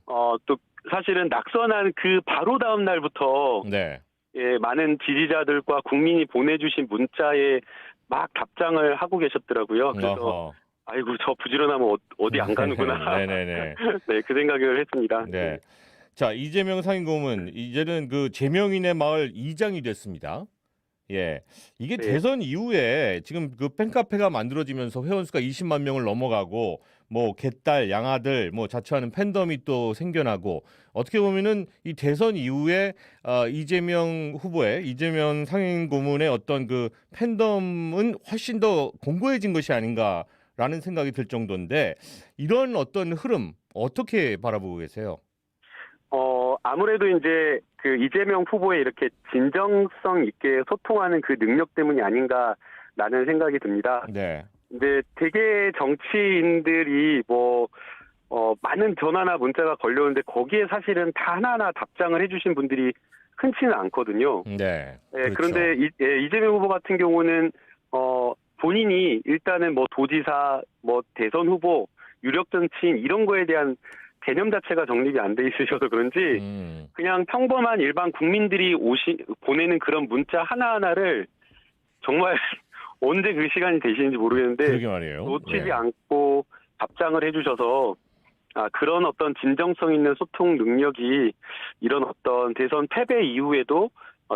또 사실은 낙선한 그 바로 다음 날부터 네. 예, 많은 지지자들과 국민이 보내주신 문자에 막 답장을 하고 계셨더라고요. 그래서 어허. 아이고 저 부지런하면 어디 안 가는구나. 네네네. 네, 그 생각을 했습니다. 네. 자, 이재명 상임고문 이제는 그 제명인의 마을 이장이 됐습니다. 예. 이게 네. 대선 이후에 지금 그 팬카페가 만들어지면서 회원수가 20만 명을 넘어가고 뭐 개딸, 양아들 뭐 자처하는 팬덤이 또 생겨나고 어떻게 보면은 이 대선 이후에 이재명 후보의 이재명 상임고문의 어떤 그 팬덤은 훨씬 더 공고해진 것이 아닌가라는 생각이 들 정도인데 이런 어떤 흐름 어떻게 바라보고 계세요? 아무래도 이제 그 이재명 후보의 이렇게 진정성 있게 소통하는 그 능력 때문이 아닌가라는 생각이 듭니다. 네. 근데 되게 정치인들이 많은 전화나 문자가 걸려오는데 거기에 사실은 다 하나하나 답장을 해주신 분들이 흔치는 않거든요. 네. 예, 그렇죠. 그런데 이재명 후보 같은 경우는 본인이 일단은 뭐 도지사, 뭐 대선 후보, 유력 정치인 이런 거에 대한 개념 자체가 정립이 안 돼 있으셔서 그런지 그냥 평범한 일반 국민들이 보내는 그런 문자 하나하나를 정말 언제 그 시간이 되시는지 모르겠는데 그러게 말이에요. 놓치지 예. 않고 답장을 해주셔서 그런 어떤 진정성 있는 소통 능력이 이런 어떤 대선 패배 이후에도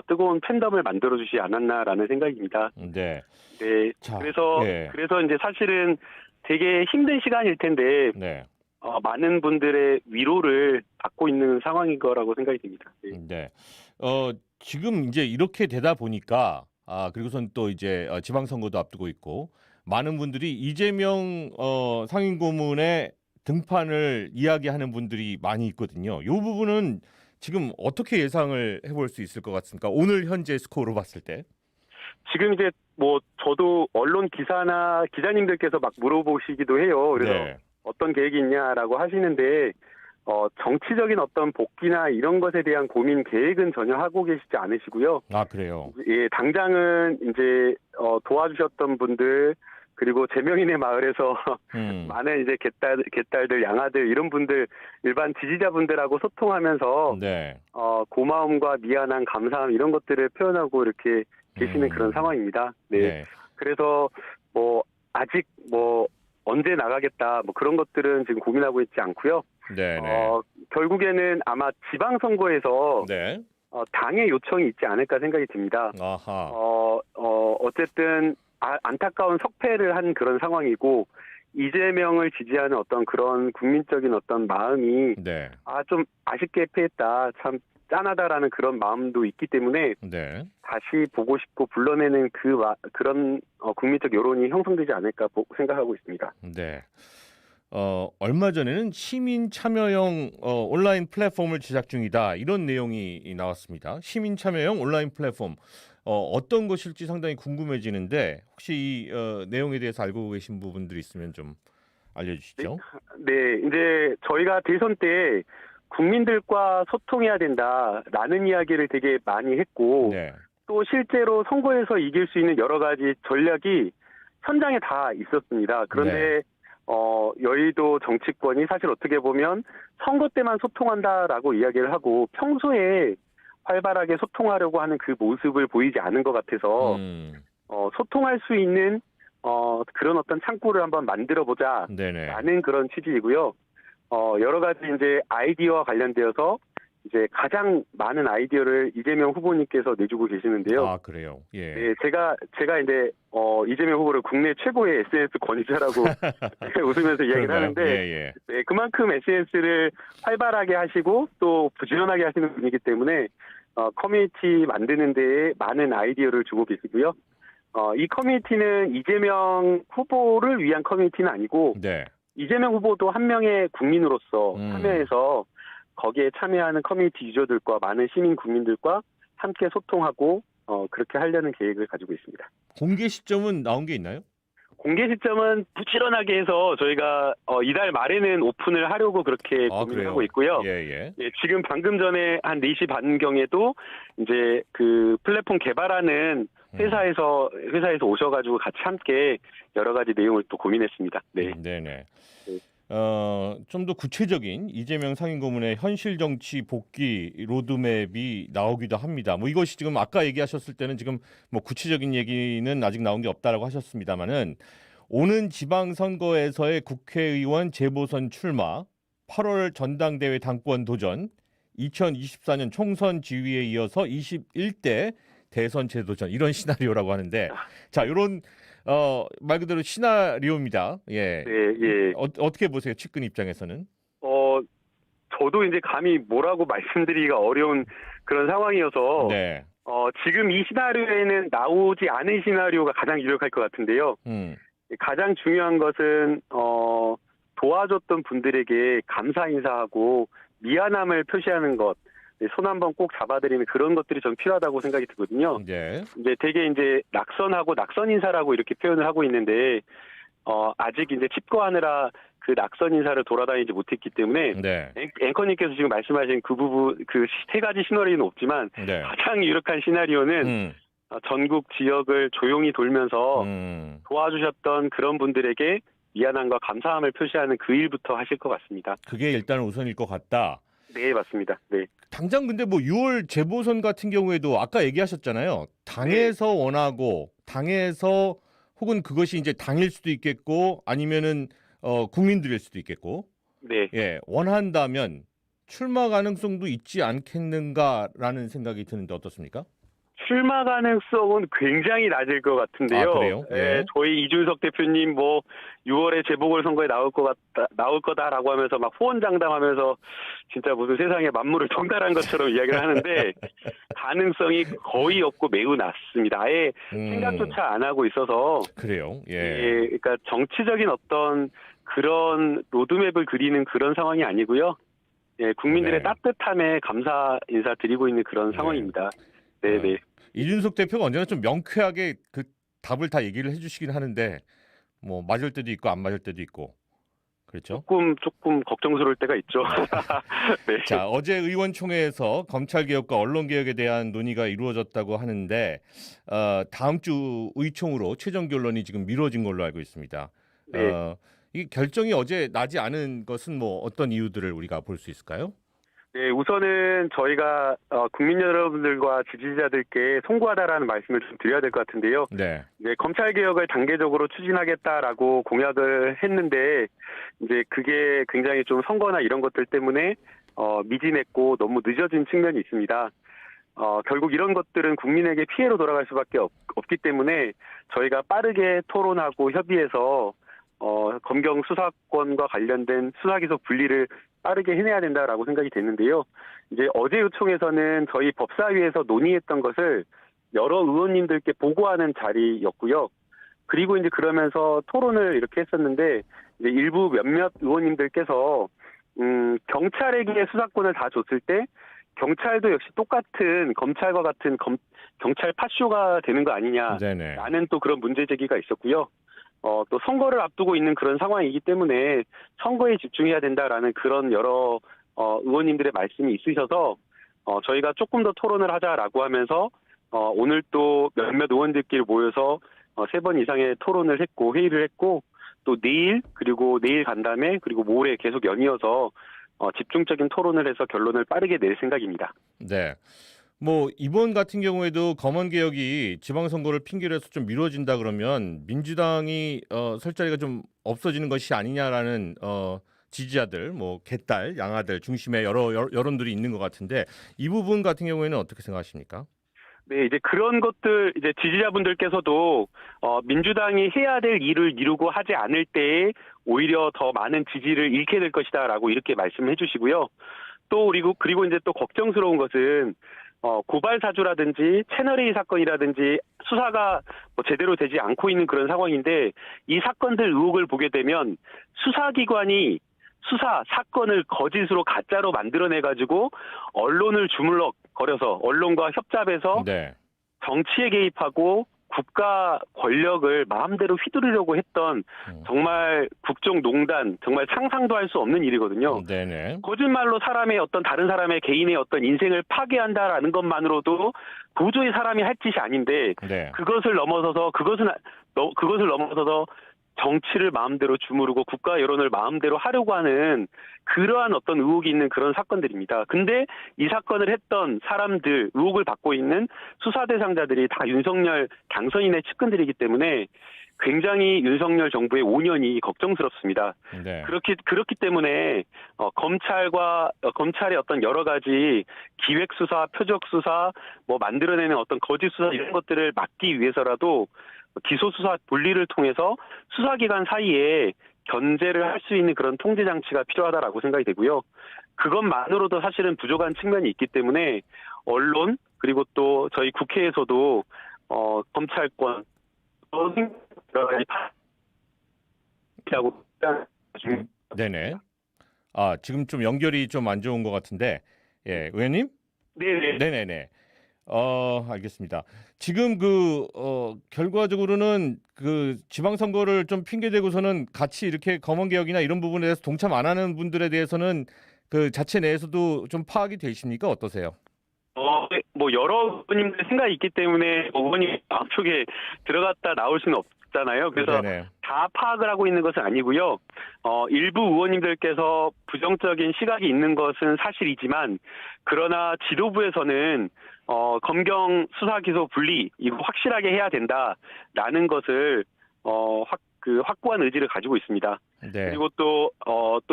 뜨거운 팬덤을 만들어주지 않았나라는 생각입니다. 네. 네. 자, 그래서 예. 이제 사실은 되게 힘든 시간일 텐데 네. 많은 분들의 위로를 받고 있는 상황인 거라고 생각이 듭니다. 네. 네. 지금 이제 이렇게 되다 보니까 그리고선 또 이제 지방선거도 앞두고 있고 많은 분들이 이재명 상임고문의 등판을 이야기하는 분들이 많이 있거든요. 이 부분은 지금 어떻게 예상을 해볼 수 있을 것 같습니까? 오늘 현재 스코어로 봤을 때. 지금 이제 뭐 저도 언론 기사나 기자님들께서 막 물어보시기도 해요. 그래서 네. 어떤 계획이 있냐라고 하시는데 정치적인 어떤 복귀나 이런 것에 대한 고민 계획은 전혀 하고 계시지 않으시고요. 그래요. 예, 당장은 이제 도와주셨던 분들 그리고 제명인의 마을에서 많은 이제 개딸들, 양아들 이런 분들 일반 지지자분들하고 소통하면서 네. 고마움과 미안함, 감사함 이런 것들을 표현하고 이렇게 계시는 그런 상황입니다. 네. 네. 그래서 아직 언제 나가겠다 그런 것들은 지금 고민하고 있지 않고요. 네. 결국에는 아마 지방선거에서 네. 당의 요청이 있지 않을까 생각이 듭니다. 아하. 어쨌든 안타까운 석패를 한 그런 상황이고 이재명을 지지하는 어떤 그런 국민적인 어떤 마음이 네. 좀 아쉽게 패했다, 참 짠하다라는 그런 마음도 있기 때문에 네. 다시 보고 싶고 불러내는 그런 국민적 여론이 형성되지 않을까 생각하고 있습니다. 네. 얼마 전에는 시민 참여형 온라인 플랫폼을 제작 중이다. 이런 내용이 나왔습니다. 시민 참여형 온라인 플랫폼 어떤 것일지 상당히 궁금해지는데 혹시 이 내용에 대해서 알고 계신 부분들이 있으면 좀 알려주시죠. 네, 이제 저희가 대선 때 국민들과 소통해야 된다라는 이야기를 되게 많이 했고 네. 또 실제로 선거에서 이길 수 있는 여러 가지 전략이 현장에 다 있었습니다. 그런데 여의도 정치권이 사실 어떻게 보면 선거 때만 소통한다라고 이야기를 하고 평소에 활발하게 소통하려고 하는 그 모습을 보이지 않은 것 같아서 소통할 수 있는 그런 어떤 창구를 한번 만들어보자 네네. 라는 그런 취지이고요. 여러 가지 이제 아이디어와 관련되어서 이제 가장 많은 아이디어를 이재명 후보님께서 내주고 계시는데요. 아, 그래요. 예. 네, 제가 이제 이재명 후보를 국내 최고의 SNS 권위자라고 웃으면서 이야기를 그런가요? 하는데 예, 예. 네, 그만큼 SNS를 활발하게 하시고 또 부지런하게 하시는 분이기 때문에 커뮤니티 만드는 데에 많은 아이디어를 주고 계시고요. 이 커뮤니티는 이재명 후보를 위한 커뮤니티는 아니고 네. 이재명 후보도 한 명의 국민으로서 참여해서 거기에 참여하는 커뮤니티 유저들과 많은 시민 국민들과 함께 소통하고 그렇게 하려는 계획을 가지고 있습니다. 공개 시점은 나온 게 있나요? 공개 시점은 부지런하게 해서 저희가 이달 말에는 오픈을 하려고 그렇게 고민을 그래요? 하고 있고요. 예. 예, 지금 방금 전에 한 4시 반경에도 이제 그 플랫폼 개발하는 회사에서 오셔가지고 같이 함께 여러 가지 내용을 또 고민했습니다. 네. 네네. 좀 더 구체적인 이재명 상임고문의 현실 정치 복귀 로드맵이 나오기도 합니다. 뭐 이것이 지금 아까 얘기하셨을 때는 지금 뭐 구체적인 얘기는 아직 나온 게 없다라고 하셨습니다만은 오는 지방선거에서의 국회의원 재보선 출마, 8월 전당대회 당권 도전, 2024년 총선 지휘에 이어서 21대 대선 재도전 이런 시나리오라고 하는데 자 이런 말 그대로 시나리오입니다. 예. 네, 예. 어떻게 보세요? 측근 입장에서는? 저도 이제 감히 뭐라고 말씀드리기가 어려운 그런 상황이어서 네. 지금 이 시나리오에는 나오지 않은 시나리오가 가장 유력할 것 같은데요. 가장 중요한 것은 도와줬던 분들에게 감사 인사하고 미안함을 표시하는 것, 손 한번 꼭 잡아드리는 그런 것들이 전 필요하다고 생각이 들거든요. 네. 이제 되게 이제 낙선하고 낙선 인사라고 이렇게 표현을 하고 있는데 아직 이제 칩거하느라 그 낙선 인사를 돌아다니지 못했기 때문에 네. 앵커님께서 지금 말씀하신 그 부분 그 세 가지 시나리오는 없지만 네. 가장 유력한 시나리오는 전국 지역을 조용히 돌면서 도와주셨던 그런 분들에게 미안함과 감사함을 표시하는 그 일부터 하실 것 같습니다. 그게 일단 우선일 것 같다. 네, 맞습니다. 네. 당장 근데 뭐 6월 재보선 같은 경우에도 아까 얘기하셨잖아요. 당에서 원하고 당에서 혹은 그것이 이제 당일 수도 있겠고 아니면은 국민들일 수도 있겠고. 네. 예, 원한다면 출마 가능성도 있지 않겠는가라는 생각이 드는데 어떻습니까? 출마 가능성은 굉장히 낮을 것 같은데요. 아, 그래요? 예. 저희 이준석 대표님 뭐 6월에 재보궐선거에 나올 거다라고 하면서 막 후원장담하면서 진짜 무슨 세상에 만물을 통달한 것처럼 이야기를 하는데 가능성이 거의 없고 매우 낮습니다. 아예 생각조차 안 하고 있어서 그래요. 예. 예, 그러니까 정치적인 어떤 그런 로드맵을 그리는 그런 상황이 아니고요. 예, 국민들의 네. 따뜻함에 감사 인사 드리고 있는 그런 네. 상황입니다. 네. 이준석 대표가 언제나 좀 명쾌하게 그 답을 다 얘기를 해주시긴 하는데 뭐 맞을 때도 있고 안 맞을 때도 있고 그렇죠. 조금 걱정스러울 때가 있죠. 네. 자 어제 의원총회에서 검찰개혁과 언론개혁에 대한 논의가 이루어졌다고 하는데 다음 주 의총으로 최종 결론이 지금 미뤄진 걸로 알고 있습니다. 네. 이 결정이 어제 나지 않은 것은 뭐 어떤 이유들을 우리가 볼 수 있을까요? 네, 우선은 저희가 국민 여러분들과 지지자들께 송구하다라는 말씀을 좀 드려야 될 것 같은데요. 네. 네, 검찰 개혁을 단계적으로 추진하겠다라고 공약을 했는데 이제 그게 굉장히 좀 선거나 이런 것들 때문에 미진했고 너무 늦어진 측면이 있습니다. 결국 이런 것들은 국민에게 피해로 돌아갈 수밖에 없기 때문에 저희가 빠르게 토론하고 협의해서 검경 수사권과 관련된 수사기소 분리를 빠르게 해내야 된다라고 생각이 됐는데요. 이제 어제 요청에서는 저희 법사위에서 논의했던 것을 여러 의원님들께 보고하는 자리였고요. 그리고 이제 그러면서 토론을 이렇게 했었는데 이제 일부 몇몇 의원님들께서 경찰에게 수사권을 다 줬을 때 경찰도 역시 똑같은 검찰과 같은 경찰 팟쇼가 되는 거 아니냐라는 네네. 또 그런 문제 제기가 있었고요. 또 선거를 앞두고 있는 그런 상황이기 때문에 선거에 집중해야 된다라는 그런 여러 의원님들의 말씀이 있으셔서 저희가 조금 더 토론을 하자라고 하면서 오늘 또 몇몇 의원들끼리 모여서 3번 이상의 토론을 했고 회의를 했고 또 내일 그리고 내일 간다음에 그리고 모레 계속 연이어서 집중적인 토론을 해서 결론을 빠르게 낼 생각입니다. 네. 뭐 이번 같은 경우에도 검언 개혁이 지방선거를 핑계로 해서 좀 미뤄진다 그러면 민주당이 설 자리가 좀 없어지는 것이 아니냐라는 지지자들, 뭐 개딸, 양아들 중심의 여러 여론들이 있는 것 같은데 이 부분 같은 경우에는 어떻게 생각하십니까? 네, 이제 그런 것들 이제 지지자분들께서도 민주당이 해야 될 일을 이루고 하지 않을 때에 오히려 더 많은 지지를 잃게 될 것이다라고 이렇게 말씀해 주시고요. 또 그리고 이제 또 걱정스러운 것은 고발 사주라든지 채널A 사건이라든지 수사가 뭐 제대로 되지 않고 있는 그런 상황인데 이 사건들 의혹을 보게 되면 수사기관이 수사 사건을 거짓으로 가짜로 만들어내가지고 언론을 주물럭거려서 언론과 협잡해서 네. 정치에 개입하고 국가 권력을 마음대로 휘두르려고 했던 정말 국정농단, 정말 상상도 할 수 없는 일이거든요. 네네. 거짓말로 다른 사람의 개인의 어떤 인생을 파괴한다라는 것만으로도 도저히 사람이 할 짓이 아닌데 네. 그것을 넘어서서 정치를 마음대로 주무르고 국가 여론을 마음대로 하려고 하는 그러한 어떤 의혹이 있는 그런 사건들입니다. 근데 이 사건을 했던 사람들, 의혹을 받고 있는 수사 대상자들이 다 윤석열 당선인의 측근들이기 때문에 굉장히 윤석열 정부의 5년이 걱정스럽습니다. 네. 그렇기 때문에 검찰의 어떤 여러 가지 기획 수사, 표적 수사, 뭐 만들어내는 어떤 거짓 수사 이런 것들을 막기 위해서라도 기소 수사 분리를 통해서 수사기관 사이에 견제를 할 수 있는 그런 통제 장치가 필요하다라고 생각이 되고요. 그것만으로도 사실은 부족한 측면이 있기 때문에 언론 그리고 또 저희 국회에서도 검찰권 네네. 지금 좀 연결이 좀 안 좋은 것 같은데, 예, 의원님? 네네. 네네네. 알겠습니다. 지금 결과적으로는 그 지방선거를 좀 핑계대고서는 같이 이렇게 검언개혁이나 이런 부분에 대해서 동참 안 하는 분들에 대해서는 그 자체 내에서도 좀 파악이 되십니까? 어떠세요? 뭐 여러 의원님들 생각이 있기 때문에 의원이 앞쪽에 들어갔다 나올 수는 없잖아요. 그래서 네네. 다 파악을 하고 있는 것은 아니고요. 일부 의원님들께서 부정적인 시각이 있는 것은 사실이지만 그러나 지도부에서는 검경 수사 기소 분리 이거 확실하게 해야 된다라는 것을 확고한 의지를 가지고 있습니다. 네. 그리고 또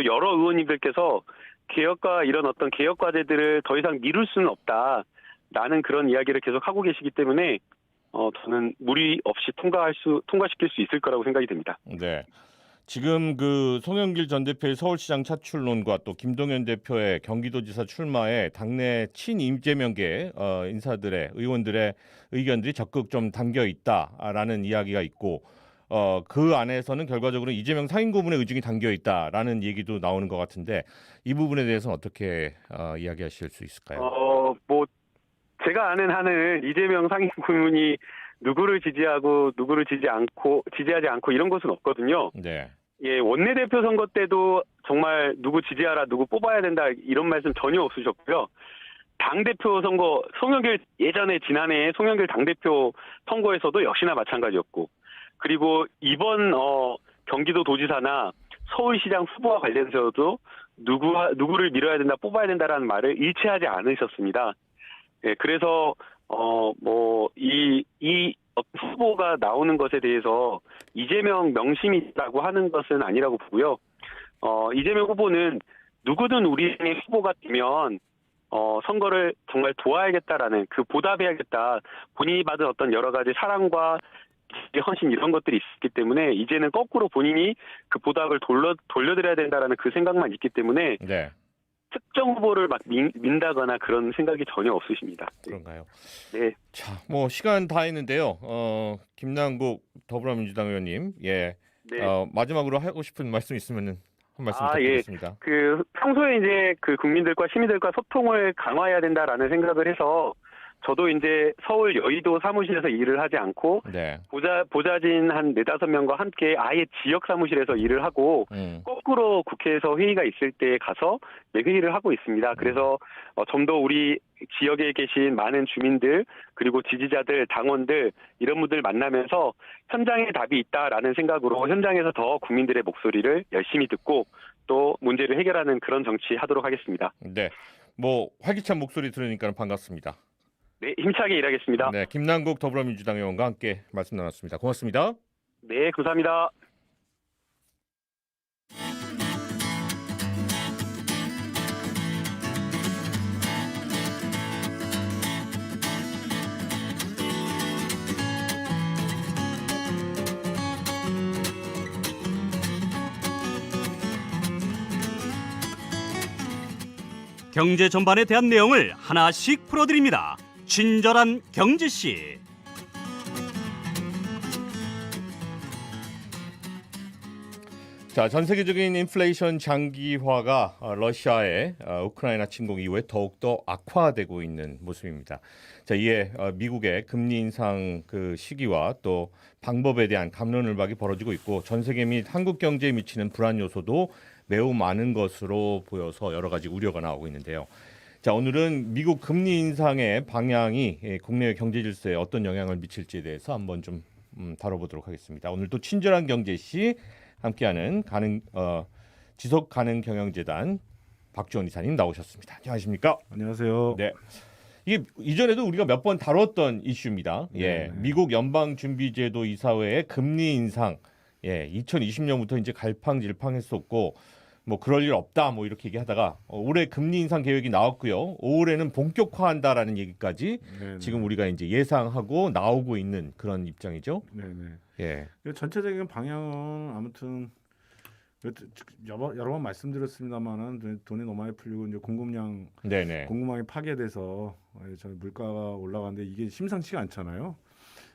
여러 의원님들께서 개혁과 이런 어떤 개혁 과제들을 더 이상 미룰 수는 없다라는 그런 이야기를 계속 하고 계시기 때문에 저는 무리 없이 통과시킬 수 있을 거라고 생각이 됩니다. 네. 지금 그 송영길 전 대표의 서울시장 차출론과 또 김동연 대표의 경기도지사 출마에 당내 친이재명계 의원들의 의견들이 적극 좀 담겨 있다라는 이야기가 있고 그 안에서는 결과적으로 이재명 상임고문의 의중이 담겨 있다라는 얘기도 나오는 것 같은데 이 부분에 대해서는 어떻게 이야기하실 수 있을까요? 뭐 제가 아는 한은 이재명 상임고문이 누구를 지지하고 누구를 지지하지 않고 이런 것은 없거든요. 네. 예, 원내대표 선거 때도 정말 누구 지지하라, 누구 뽑아야 된다 이런 말씀 전혀 없으셨고요. 당대표 선거, 지난해 송영길 당대표 선거에서도 역시나 마찬가지였고, 그리고 이번 경기도 도지사나 서울시장 후보와 관련해서도 누구를 밀어야 된다, 뽑아야 된다라는 말을 일치하지 않으셨습니다. 예, 그래서 이 후보가 나오는 것에 대해서 이재명 명심이라고 하는 것은 아니라고 보고요. 이재명 후보는 누구든 우리 당의 후보가 되면 선거를 정말 도와야겠다라는 보답해야겠다. 본인이 받은 어떤 여러 가지 사랑과 헌신 이런 것들이 있기 때문에 이제는 거꾸로 본인이 그 보답을 돌려드려야 된다라는 그 생각만 있기 때문에 네. 특정 후보를 막 민다거나 그런 생각이 전혀 없으십니다. 그런가요? 네. 자, 뭐 시간 다 했는데요. 김남국 더불어민주당 의원님, 예, 네. 마지막으로 하고 싶은 말씀 있으면은 한 말씀 부탁드리겠습니다. 예. 평소에 이제 그 국민들과 시민들과 소통을 강화해야 된다라는 생각을 해서 저도 이제 서울 여의도 사무실에서 일을 하지 않고 네. 보좌진 한 4-5명과 함께 아예 지역 사무실에서 일을 하고 거꾸로 국회에서 회의가 있을 때 가서 회의를 하고 있습니다. 그래서 좀 더 우리 지역에 계신 많은 주민들 그리고 지지자들, 당원들 이런 분들 만나면서 현장에 답이 있다라는 생각으로 현장에서 더 국민들의 목소리를 열심히 듣고 또 문제를 해결하는 그런 정치 하도록 하겠습니다. 네. 뭐 활기찬 목소리 들으니까 반갑습니다. 네, 힘차게 일하겠습니다. 네, 김남국 더불어민주당 의원과 함께 말씀 나눴습니다. 고맙습니다. 네, 감사합니다. 경제 전반에 대한 내용을 하나씩 풀어드립니다. 친절한 경제씨. 자, 전 세계적인 인플레이션 장기화가 러시아의 우크라이나 침공 이후에 더욱더 악화되고 있는 모습입니다. 자, 이에 미국의 금리 인상 그 시기와 또 방법에 대한 갑론을박이 벌어지고 있고 전 세계 및 한국 경제에 미치는 불안 요소도 매우 많은 것으로 보여서 여러 가지 우려가 나오고 있는데요. 자, 오늘은 미국 금리 인상의 방향이 국내의 경제 질서에 어떤 영향을 미칠지에 대해서 한번 좀 다뤄보도록 하겠습니다. 오늘도 친절한 경제씨 함께하는 지속 가능 경영재단 박지원 이사님 나오셨습니다. 안녕하십니까? 안녕하세요. 네. 이게 이전에도 우리가 몇 번 다뤘던 이슈입니다. 예, 네. 미국 연방준비제도 이사회의 금리 인상, 2020년부터 이제 갈팡질팡했었고, 뭐 그럴 일 없다, 뭐 이렇게 얘기하다가 올해 금리 인상 계획이 나왔고요. 5월에는 본격화한다라는 얘기까지 네네. 지금 우리가 이제 예상하고 나오고 있는 그런 입장이죠. 네네. 예, 전체적인 방향은 아무튼 여러 번 말씀드렸습니다만은 돈이 너무 많이 풀리고 이제 네네. 공급망이 파괴돼서 저희 물가가 올라가는데 이게 심상치가 않잖아요.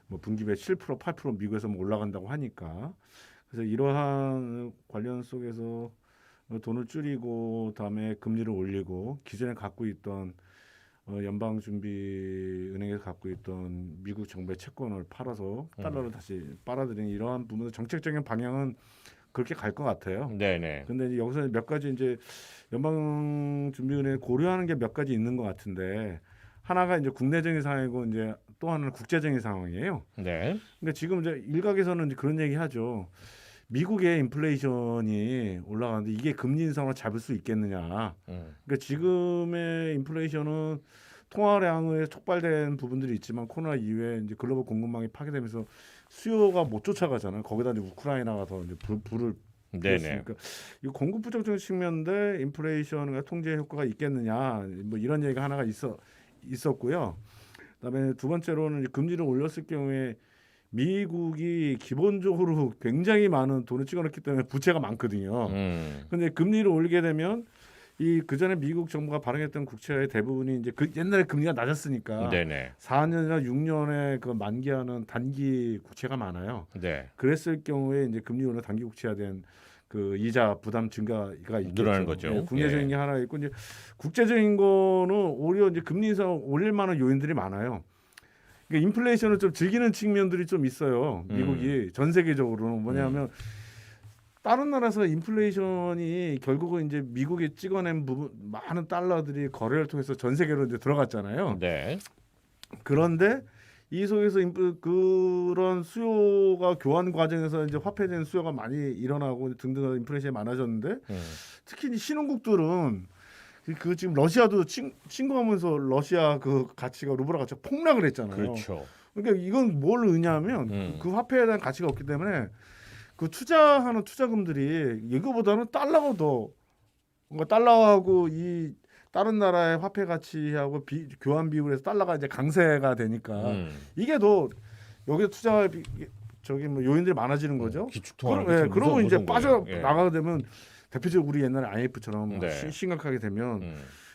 뭐 분기별 7%, 8% 미국에서 뭐 올라간다고 하니까 그래서 이러한 관련 속에서 돈을 줄이고 다음에 금리를 올리고 기존에 갖고 있던 연방준비은행에서 갖고 있던 미국 정부의 채권을 팔아서 달러를 다시 빨아들이는 이러한 부분의 정책적인 방향은 그렇게 갈 것 같아요. 네네. 근데 이제 여기서 몇 가지 이제 연방준비은행이 고려하는 게 몇 가지 있는 것 같은데 하나가 이제 국내적인 상황이고 이제 또 하나는 국제적인 상황이에요. 네. 근데 지금 이제 일각에서는 이제 그런 얘기하죠. 미국의 인플레이션이 올라가는데 이게 금리 인상으로 잡을 수 있겠느냐. 그러니까 지금의 인플레이션은 통화량에 촉발된 부분들이 있지만 코로나 이후에 이제 글로벌 공급망이 파괴되면서 수요가 못 쫓아가잖아요. 거기다 이제 우크라이나가 더 이제 불을 네네. 그러니까 이 공급 부족적 측면인데 인플레이션과 통제 효과가 있겠느냐. 뭐 이런 얘기가 하나가 있었고요. 그다음에 두 번째로는 이제 금리를 올렸을 경우에 미국이 기본적으로 굉장히 많은 돈을 찍어넣기 때문에 부채가 많거든요. 근데 금리를 올리게 되면 이 그전에 미국 정부가 발행했던 국채의 대부분이 이제 그 옛날에 금리가 낮았으니까 네네. 4년이나 6년에 그 만기하는 단기 국채가 많아요. 네. 그랬을 경우에 이제 금리 오는 단기 국채에 대한 그 이자 부담 증가가 있겠죠. 늘어나는 거죠. 네, 국내적인 예. 게 하나 있고 이제 국제적인 거는 오히려 이제 금리 인상 올릴 만한 요인들이 많아요. 그러니까 인플레이션을 좀 즐기는 측면들이 좀 있어요. 미국이 전 세계적으로는 뭐냐면 다른 나라에서 인플레이션이 결국은 이제 미국이 찍어낸 부분 많은 달러들이 거래를 통해서 전 세계로 이제 들어갔잖아요. 네. 그런데 이 속에서 그런 수요가 교환 과정에서 이제 화폐된 수요가 많이 일어나고 등등 인플레이션이 많아졌는데 특히 이 신흥국들은 그 지금 러시아도 침공하면서 러시아 그 가치가 루블화 가치가 폭락을 했잖아요. 그렇죠. 그러니까 이건 뭘 의미하면 그 화폐에 대한 가치가 없기 때문에 그 투자하는 투자금들이 이거보다는 달러가 더 뭔가 달러하고 이 다른 나라의 화폐 가치하고 교환 비율에서 달러가 이제 강세가 되니까 이게 더 여기서 투자 저기 뭐 요인들이 많아지는 거죠. 기축통화. 그러고 이제 빠져 예. 나가게 되면 대표적으로 우리 옛날에 IMF처럼 네. 심각하게 되면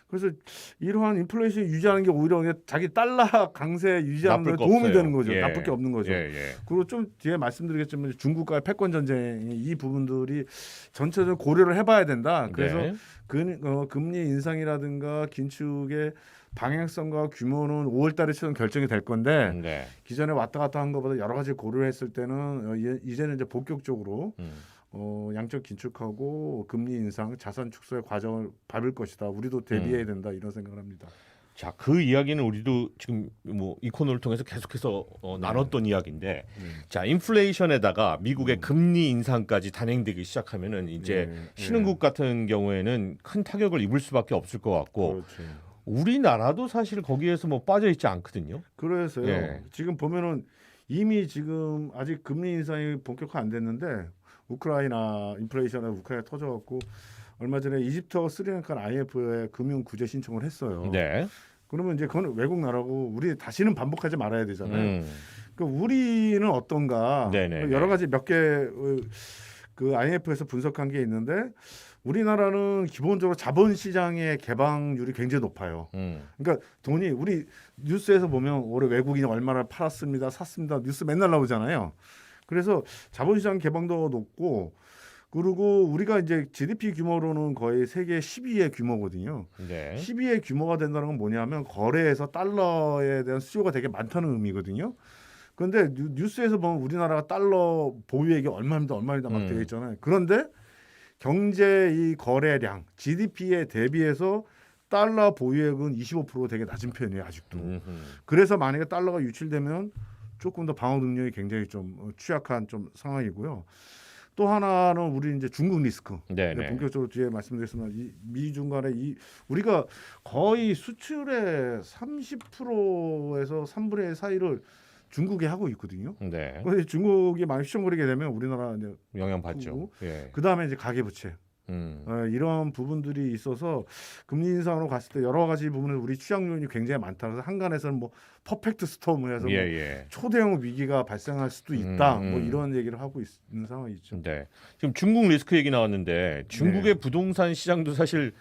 그래서 이러한 인플레이션 유지하는 게 오히려 그냥 자기 달러 강세 유지하는 데 도움이 없어요. 되는 거죠. 예. 나쁠 게 없는 거죠. 예. 그리고 좀 뒤에 말씀드리겠지만 중국과의 패권 전쟁 이 부분들이 전체적으로 고려를 해봐야 된다. 그래서 네. 금리 인상이라든가 긴축의 방향성과 규모는 5월달에 최종 결정이 될 건데 네. 기존에 왔다 갔다 한 것보다 여러 가지 고려했을 때는 이제는 이제 본격적으로 양적 긴축하고 금리 인상, 자산 축소의 과정을 밟을 것이다. 우리도 대비해야 된다 이런 생각을 합니다. 자, 그 이야기는 우리도 지금 뭐 이 코너를 통해서 계속해서 나눴던 이야기인데, 자, 인플레이션에다가 미국의 금리 인상까지 단행되기 시작하면은 이제 신흥국 같은 경우에는 큰 타격을 입을 수밖에 없을 것 같고, 그렇죠. 우리나라도 사실 거기에서 뭐 빠져 있지 않거든요. 그래서요. 예. 지금 보면은 이미 지금 아직 금리 인상이 본격화 안 됐는데 우크라이나 인플레이션에 우크라이나 터져갖고 얼마 전에 이집트와 스리랑카 IMF에 금융 구제 신청을 했어요. 네. 그러면 이제 그건 외국 나라고 우리 다시는 반복하지 말아야 되잖아요. 음. 그 우리는 어떤가 네네. 여러 가지 몇 개 그 IMF에서 분석한 게 있는데 우리나라는 기본적으로 자본시장의 개방률이 굉장히 높아요. 그러니까 돈이 우리 뉴스에서 보면 올해 외국인이 얼마나 팔았습니다, 샀습니다 뉴스 맨날 나오잖아요. 그래서 자본시장 개방도 높고 그리고 우리가 이제 GDP 규모로는 거의 세계 10위의 규모거든요. 네. 10위의 규모가 된다는 건 뭐냐면 거래에서 달러에 대한 수요가 되게 많다는 의미거든요. 그런데 뉴스에서 보면 우리나라가 달러 보유액이 얼마입니다 막 되어 있잖아요. 그런데 경제 이 거래량 GDP에 대비해서 달러 보유액은 25% 되게 낮은 편이에요 아직도. 그래서 만약에 달러가 유출되면 조금 더 방어 능력이 굉장히 좀 취약한 좀 상황이고요. 또 하나는 우리 이제 중국 리스크. 네네. 본격적으로 뒤에 말씀드렸지만 이 미중 간의 이 우리가 거의 수출의 30%에서 3분의 1 사이를 중국에 하고 있거든요. 네. 그런데 중국이 많이 휘청거리게 되면 우리나라 이제 영향 받죠. 예. 그 다음에 이제 가계부채 이런 부분들이 있어서 금리 인상으로 갔을 때 여러 가지 부분에 우리 취약 요인이 굉장히 많다. 그래서 한간에서는 뭐 퍼펙트 스톰을 해서 뭐 예. 초대형 위기가 발생할 수도 있다. 뭐 이런 얘기를 하고 있는 상황이 있죠. 네. 지금 중국 리스크 얘기 나왔는데 중국의 네. 부동산 시장도 사실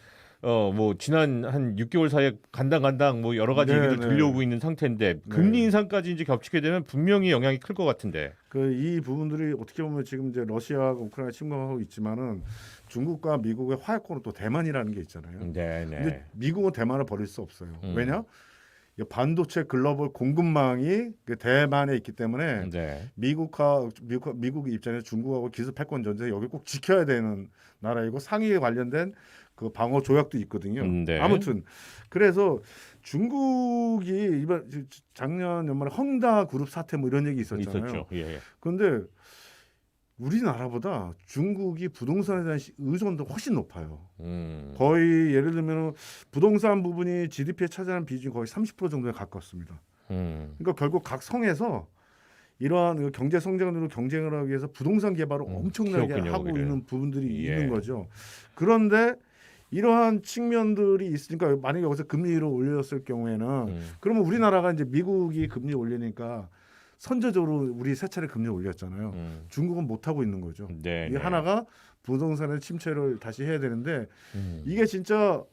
뭐 지난 한 6개월 사이에 간당 뭐 여러 가지 네, 얘기를 네. 들려오고 있는 상태인데 금리 네. 인상까지 이제 겹치게 되면 분명히 영향이 클 것 같은데. 그 이 부분들이 어떻게 보면 지금 이제 러시아가 우크라이나 침공하고 있지만은 중국과 미국의 화약고는 또 대만이라는 게 있잖아요. 네. 근데 미국은 대만을 버릴 수 없어요. 왜냐? 이 반도체 글로벌 공급망이 그 대만에 있기 때문에 네. 미국 입장에서 중국하고 기술 패권 전제 여기 꼭 지켜야 되는 나라이고 상위에 관련된 그 방어 조약도 있거든요. 네. 아무튼 그래서 중국이 이번 작년 연말에 헝다 그룹 사태 뭐 이런 얘기 있었잖아요. 있었죠. 예. 그런데 우리나라보다 중국이 부동산에 대한 의존도 훨씬 높아요. 거의 예를 들면 부동산 부분이 GDP에 차지하는 비중이 거의 30% 정도에 가깝습니다. 그러니까 결국 각 성에서 이러한 경제 성장으로 경쟁을 하기 위해서 부동산 개발을 엄청나게 키웠군요, 하고 거기를. 있는 부분들이 예. 있는 거죠. 그런데 이러한 측면들이 있으니까 만약에 여기서 금리를 올렸을 경우에는 그러면 우리나라가 이제 미국이 금리 올리니까 선제적으로 우리 세 차례 금리 올렸잖아요. 중국은 못 하고 있는 거죠. 네. 이 하나가 부동산의 침체를 다시 해야 되는데 이게 진짜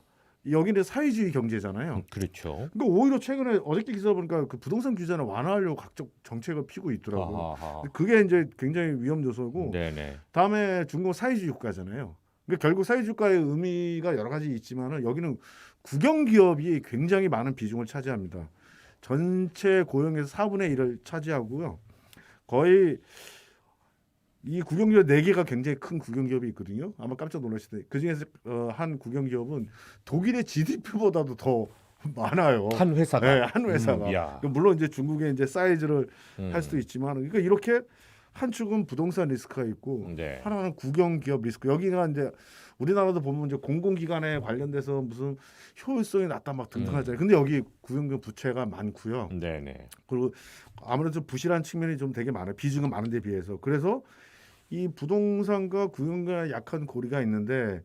여기는 사회주의 경제잖아요. 그렇죠. 그러니까 오히려 최근에 어저께 기사 보니까 그 부동산 규제를 완화하려고 각종 정책을 피고 있더라고요. 아하. 그게 이제 굉장히 위험 요소고 네네. 다음에 중국은 사회주의 국가잖아요. 그러니까 결국 사회주의 국가의 의미가 여러 가지 있지만은 여기는 국영 기업이 굉장히 많은 비중을 차지합니다. 전체 고용에서 4분의 1을 차지하고요. 거의 이 국영기업 4개가 굉장히 큰 국영기업이 있거든요. 아마 깜짝 놀라실 때 그중에서 한 국영기업은 독일의 GDP보다도 더 많아요. 한 회사가. 네, 한 회사가. 야. 물론 이제 중국의 이제 사이즈를 할 수도 있지만, 그러니까 이렇게 한 축은 부동산 리스크가 있고, 네. 하나는 국영기업 리스크. 여기가 이제 우리나라도 보면 이제 공공기관에 관련돼서 무슨 효율성이 낮다 막 등등하잖아요. 근데 여기 국영기업 부채가 많고요. 네네. 그리고 아무래도 좀 부실한 측면이 좀 되게 많아요. 비중은 많은데 비해서. 그래서 이 부동산과 국영기관의 약한 고리가 있는데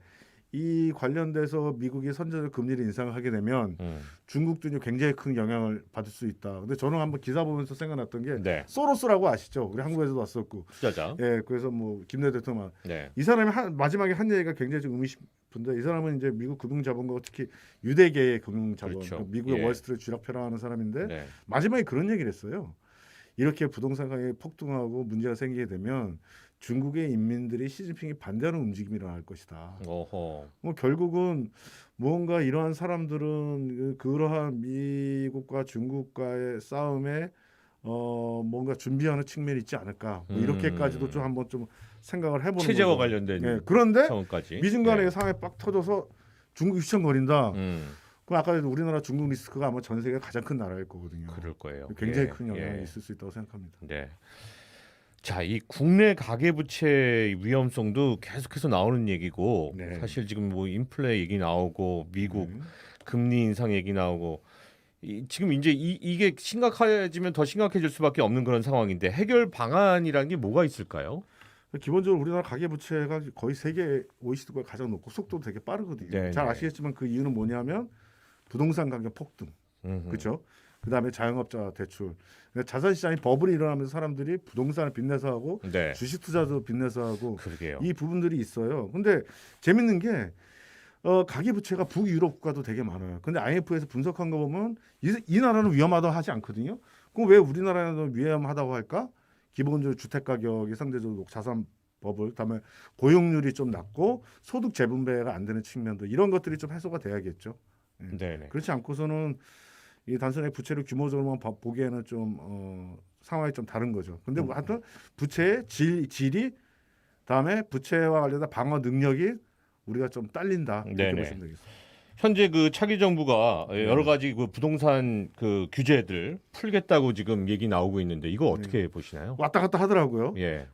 이 관련돼서 미국이 선제적 금리를 인상하게 되면 중국도 이제 굉장히 큰 영향을 받을 수 있다. 근데 저는 한번 기사 보면서 생각났던 게 네. 소로스라고 아시죠? 우리 한국에서도 왔었고. 투자자. 예, 그래서 뭐 김대 대통령 네. 이 사람이 마지막에 한 얘기가 굉장히 좀 의미 깊은데 이 사람은 이제 미국 금융자본가 특히 유대계의 금융자본, 그렇죠. 그러니까 미국의 예. 월스트리트 쥐락펴락하는 사람인데 네. 마지막에 그런 얘기를 했어요. 이렇게 부동산 가격이 폭등하고 문제가 생기게 되면 중국의 인민들이 시진핑이 반대하는 움직임이 일어날 것이다. 어허. 뭐 결국은 뭔가 이러한 사람들은 그러한 미국과 중국과의 싸움에 뭔가 준비하는 측면이 있지 않을까. 뭐 이렇게까지도 좀 한번 좀 생각을 해보는 체제와 거죠. 관련된 네. 그런데 상황까지. 미중 간의 네. 상황에 빡 터져서 중국이 휘청거린다. 그럼 아까 우리나라 중국 리스크가 아마 전 세계 가장 큰 나라일 거거든요. 그럴 거예요. 굉장히 예. 큰 영향이 예. 있을 수 있다고 생각합니다. 네. 자, 이 국내 가계부채 위험성도 계속해서 나오는 얘기고 네. 사실 지금 뭐 인플레 얘기 나오고 미국 네. 금리 인상 얘기 나오고 지금 이제 이게 심각해지면 더 심각해질 수밖에 없는 그런 상황인데 해결 방안이라는 게 뭐가 있을까요? 기본적으로 우리나라 가계부채가 거의 세계 OECD가 가장 높고 속도도 되게 빠르거든요. 네, 잘 네. 아시겠지만 그 이유는 뭐냐면 부동산 가격 폭등, 그렇죠? 그다음에 자영업자 대출, 그러니까 자산 시장이 버블이 일어나면서 사람들이 부동산을 빚내서 하고 네. 주식 투자도 빚내서 하고 그러게요. 이 부분들이 있어요. 근데 재밌는 게 가계부채가 북유럽 국가도 되게 많아요. 근데 IMF에서 분석한 거 보면 이 나라는 위험하다고 하지 않거든요. 그럼 왜 우리나라는 위험하다고 할까? 기본적으로 주택 가격이 상대적으로 자산 버블, 그다음에 고용률이 좀 낮고 소득 재분배가 안 되는 측면도 이런 것들이 좀 해소가 돼야겠죠. 네네. 그렇지 않고서는 이 단순히 부채를 규모적으로만 보기에는 좀 상황이 좀 다른 거죠. 근데 하여튼 부채의 질이 다음에 부채와 관련된 방어 능력이 우리가 좀 딸린다 이렇게 네네. 보시면 되겠습니다. 현재 그 차기 정부가 여러 가지 그 부동산 그 규제들 풀겠다고 지금 얘기 나오고 있는데 이거 어떻게 보시나요? 왔다 갔다 하더라고요. 예.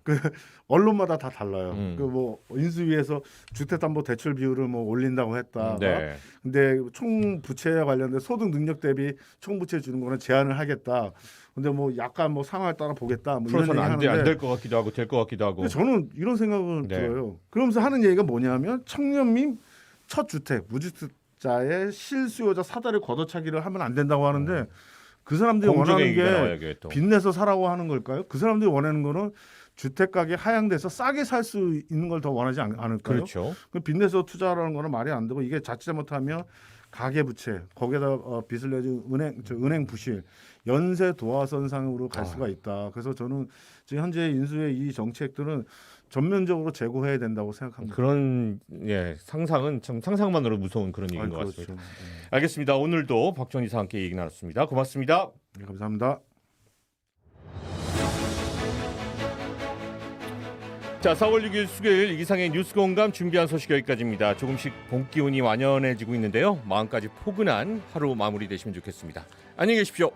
언론마다 다 달라요. 음. 그 뭐 인수위에서 주택담보대출 비율을 뭐 올린다고 했다. 네. 근데 총 부채와 관련된 소득 능력 대비 총 부채 주는 거는 제한을 하겠다. 근데 뭐 약간 뭐 상황에 따라 보겠다. 뭐 이런 얘기 풀어서는 하는데 안될 것 같기도 하고 될 것 같기도 하고. 근데 저는 이런 생각을 네. 들어요. 그러면서 하는 얘기가 뭐냐면 청년 및 첫 주택, 무주택자의 실수요자 사다리 걷어차기를 하면 안 된다고 하는데 그 사람들이 공정의 원하는 얘기가 나와요, 게 이게 또. 빚내서 사라고 하는 걸까요? 그 사람들이 원하는 거는 주택 가격 하향돼서 싸게 살 수 있는 걸 더 원하지 않을까요? 그렇죠. 그 빚내서 투자라는 거는 말이 안 되고 이게 자칫 잘못하면 가계부채 거기에다 빚을 내준 은행 부실 연쇄 도화선상으로 갈 수가 있다. 그래서 저는 지금 현재 인수의 이 정책들은 전면적으로 재고해야 된다고 생각합니다. 그런 상상은 참 상상만으로 무서운 그런 얘기인 것 그렇죠. 같습니다. 알겠습니다. 오늘도 박지원 이사와 함께 얘기 나눴습니다. 고맙습니다. 네, 감사합니다. 자, 4월 6일 수요일 이상의 뉴스 공감 준비한 소식 여기까지입니다. 조금씩 봄 기운이 완연해지고 있는데요. 마음까지 포근한 하루 마무리되시면 좋겠습니다. 안녕히 계십시오.